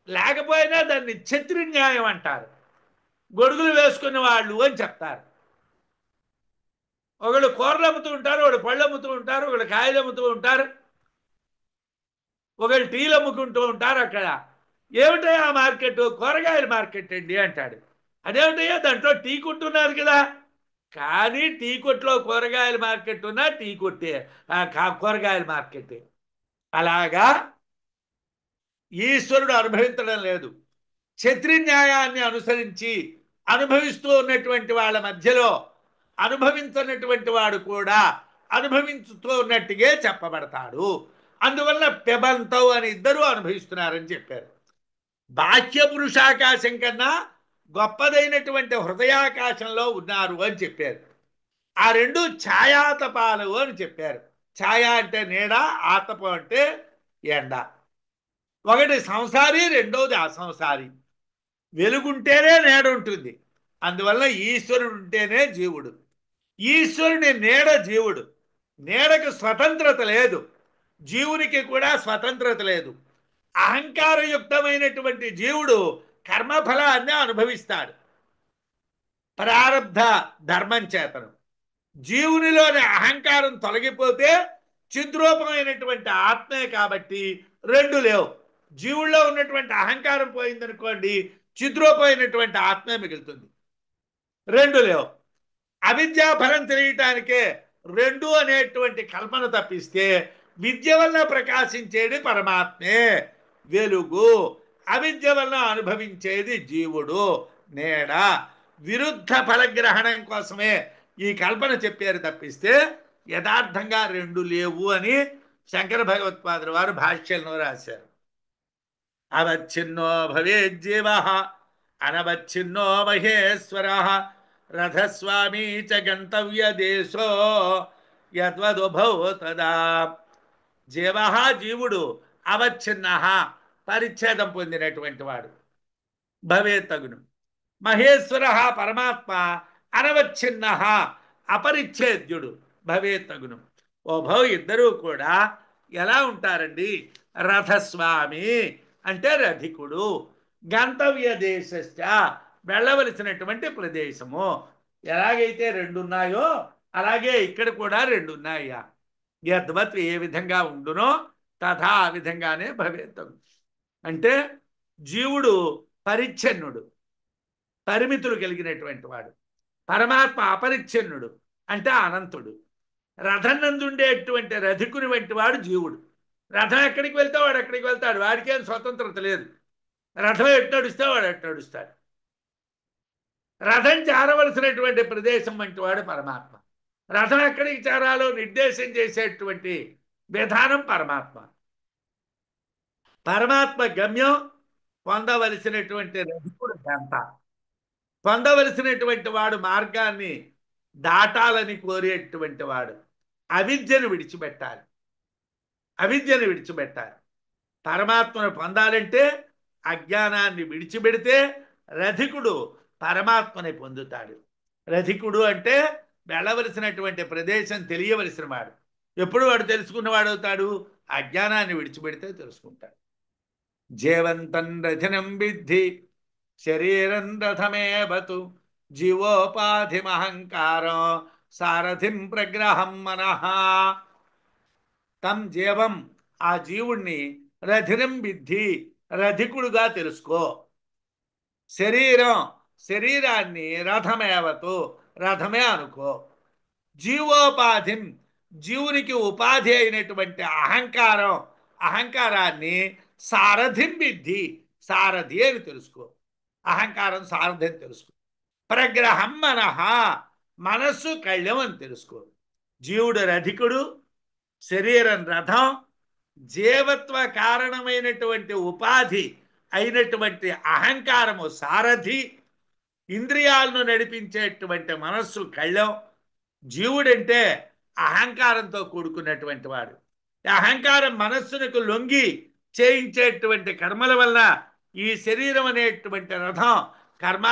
లేకపోయినా దాన్ని ఛత్రి న్యాయం అంటారు. గొడుగులు వేసుకున్న వాళ్ళు అని చెప్తారు. ఒకళ్ళు కూరలు అమ్ముతూ ఉంటారు, ఒకళ్ళు పళ్ళు అమ్ముతూ ఉంటారు, ఒకళ్ళు కాయలు అమ్ముతూ ఉంటారు, ఒకళ్ళు టీలు అమ్ముకుంటూ ఉంటారు. అక్కడ ఏమిటయ్యా ఆ మార్కెట్? కూరగాయల మార్కెట్ అండి అంటాడు. అదేమిటయ్యా దాంట్లో టీ కొట్టున్నారు కదా. కానీ టీ కొట్లో కూరగాయల మార్కెట్ ఉన్నా టీ కొట్టే కూరగాయల మార్కెట్. అలాగా ఈశ్వరుడు అనుభవించడం లేదు. క్షత్రి న్యాయాన్ని అనుసరించి అనుభవిస్తూ ఉన్నటువంటి వాళ్ళ మధ్యలో అనుభవించినటువంటి వాడు కూడా అనుభవించుతూ ఉన్నట్టుగా చెప్పబడతాడు. అందువల్ల పెబంతవు అని ఇద్దరూ అనుభవిస్తున్నారని చెప్పారు. బాహ్య పురుషాకాశం కన్నా గొప్పదైనటువంటి హృదయాకాశంలో ఉన్నారు అని చెప్పారు. ఆ రెండు ఛాయాతపాలు అని చెప్పారు. ఛాయ అంటే నీడ, ఆతపం అంటే ఎండ. ఒకటి సంసారి, రెండోది అసంసారి. వెలుగుంటేనే నీడ ఉంటుంది. అందువల్ల ఈశ్వరుడు ఉంటేనే జీవుడు. ఈశ్వరుని నీడ జీవుడు. నీడకు స్వతంత్రత లేదు, జీవునికి కూడా స్వతంత్రత లేదు. అహంకారయుక్తమైనటువంటి జీవుడు కర్మఫలాన్ని అనుభవిస్తాడు ప్రారబ్ధ ధర్మం చేతను. జీవునిలోని అహంకారం తొలగిపోతే చిద్రూపమైనటువంటి ఆత్మే కాబట్టి రెండు లేవు. జీవుల్లో ఉన్నటువంటి అహంకారం పోయిందనుకోండి, చిద్రూపమైనటువంటి ఆత్మే మిగులుతుంది. రెండు లేవు. అవిద్యా ఫలం తెలియటానికే రెండు అనేటువంటి కల్పన తప్పిస్తే విద్య వల్ల ప్రకాశించేది పరమాత్మే, వెలుగు. అవిద్య వల్ల అనుభవించేది జీవుడు, నీడ. విరుద్ధ ఫలగ్రహణం కోసమే ఈ కల్పన చెప్పారు తప్పిస్తే యథార్థంగా రెండు లేవు అని శంకర భగవత్పాదుల వారు భాష్యంలో రాశారు. అవచ్ఛిన్నో భవేజ్జీవ అనవచ్ఛిన్నో మహేశ్వర రథస్వామీ చ గంతవ్య దేశో యద్వదుభౌ తదా. జీవ జీవుడు, అవచ్ఛిన్న పరిచ్ఛేదం పొందినటువంటి వాడు, భవేతగును. మహేశ్వర పరమాత్మ అనవచ్ఛిన్న అపరిచ్ఛేద్యుడు, భవేతగును. ఉభౌ ఇద్దరూ కూడా ఎలా ఉంటారండి? రథస్వామి అంటే రథికుడు, గంతవ్య దేశశ్చ వెళ్ళవలసినటువంటి ప్రదేశము. ఎలాగైతే రెండున్నాయో అలాగే ఇక్కడ కూడా రెండున్నాయా. యద్వత్ ఏ విధంగా ఉండునో తథా ఆ విధంగానే భవేతగు. అంటే జీవుడు పరిచ్ఛన్నుడు, పరిమితులు కలిగినటువంటి వాడు. పరమాత్మ అపరిచ్ఛన్నుడు అంటే అనంతుడు. రథం నందుండేటువంటి రథికుని వంటి వాడు జీవుడు. రథం ఎక్కడికి వెళ్తే వాడు ఎక్కడికి వెళ్తాడు, వాడికేం స్వతంత్రత లేదు. రథం ఎట్టు నడుస్తే వాడు ఎట్టు నడుస్తాడు. రథం చేరవలసినటువంటి ప్రదేశం వంటి వాడు పరమాత్మ. రథం ఎక్కడికి చేరాలో నిర్దేశం చేసేటువంటి విధానం పరమాత్మ. పరమాత్మ గమ్యం పొందవలసినటువంటి రథికుడు గంత. పొందవలసినటువంటి వాడు మార్గాన్ని దాటాలని కోరేటువంటి వాడు అవిద్యను విడిచిపెట్టాలి. అవిద్యను విడిచిపెట్టాలి. పరమాత్మను పొందాలంటే అజ్ఞానాన్ని విడిచిపెడితే రథికుడు పరమాత్మని పొందుతాడు. రథికుడు అంటే వెళ్ళవలసినటువంటి ప్రదేశం తెలియవలసిన వాడు. ఎప్పుడు వాడు తెలుసుకున్నవాడు అవుతాడు? అజ్ఞానాన్ని విడిచిపెడితే తెలుసుకుంటాడు. జీవంతం రథినం విద్ధి శరీరం రథమేవతు జీవోపాధిమహంకారం సారథిం ప్రగ్రహం మనః. తం జీవం ఆ జీవుణ్ణి రథినం విద్ధి రథికుడుగా తెలుసుకో. శరీరాన్ని రథమేవతు రథమే అనుకో. జీవోపాధిం జీవునికి ఉపాధి అయినటువంటి అహంకారాన్ని సారథిం విద్ధి సారథి అని తెలుసుకో. అహంకారం సారథి అని తెలుసుకో. ప్రగ్రహం మనః మనస్సు కళ్యం అని తెలుసుకో. జీవుడు రథికుడు, శరీరం రథం, జీవత్వ కారణమైనటువంటి ఉపాధి అయినటువంటి అహంకారము సారథి, ఇంద్రియాలను నడిపించేటువంటి మనస్సు కళ్యం. జీవుడంటే అహంకారంతో కూడుకున్నటువంటి వాడు. అహంకారం మనస్సునకు లొంగి చేయించేటువంటి కర్మల వల్ల ఈ శరీరం అనేటువంటి రథం కర్మ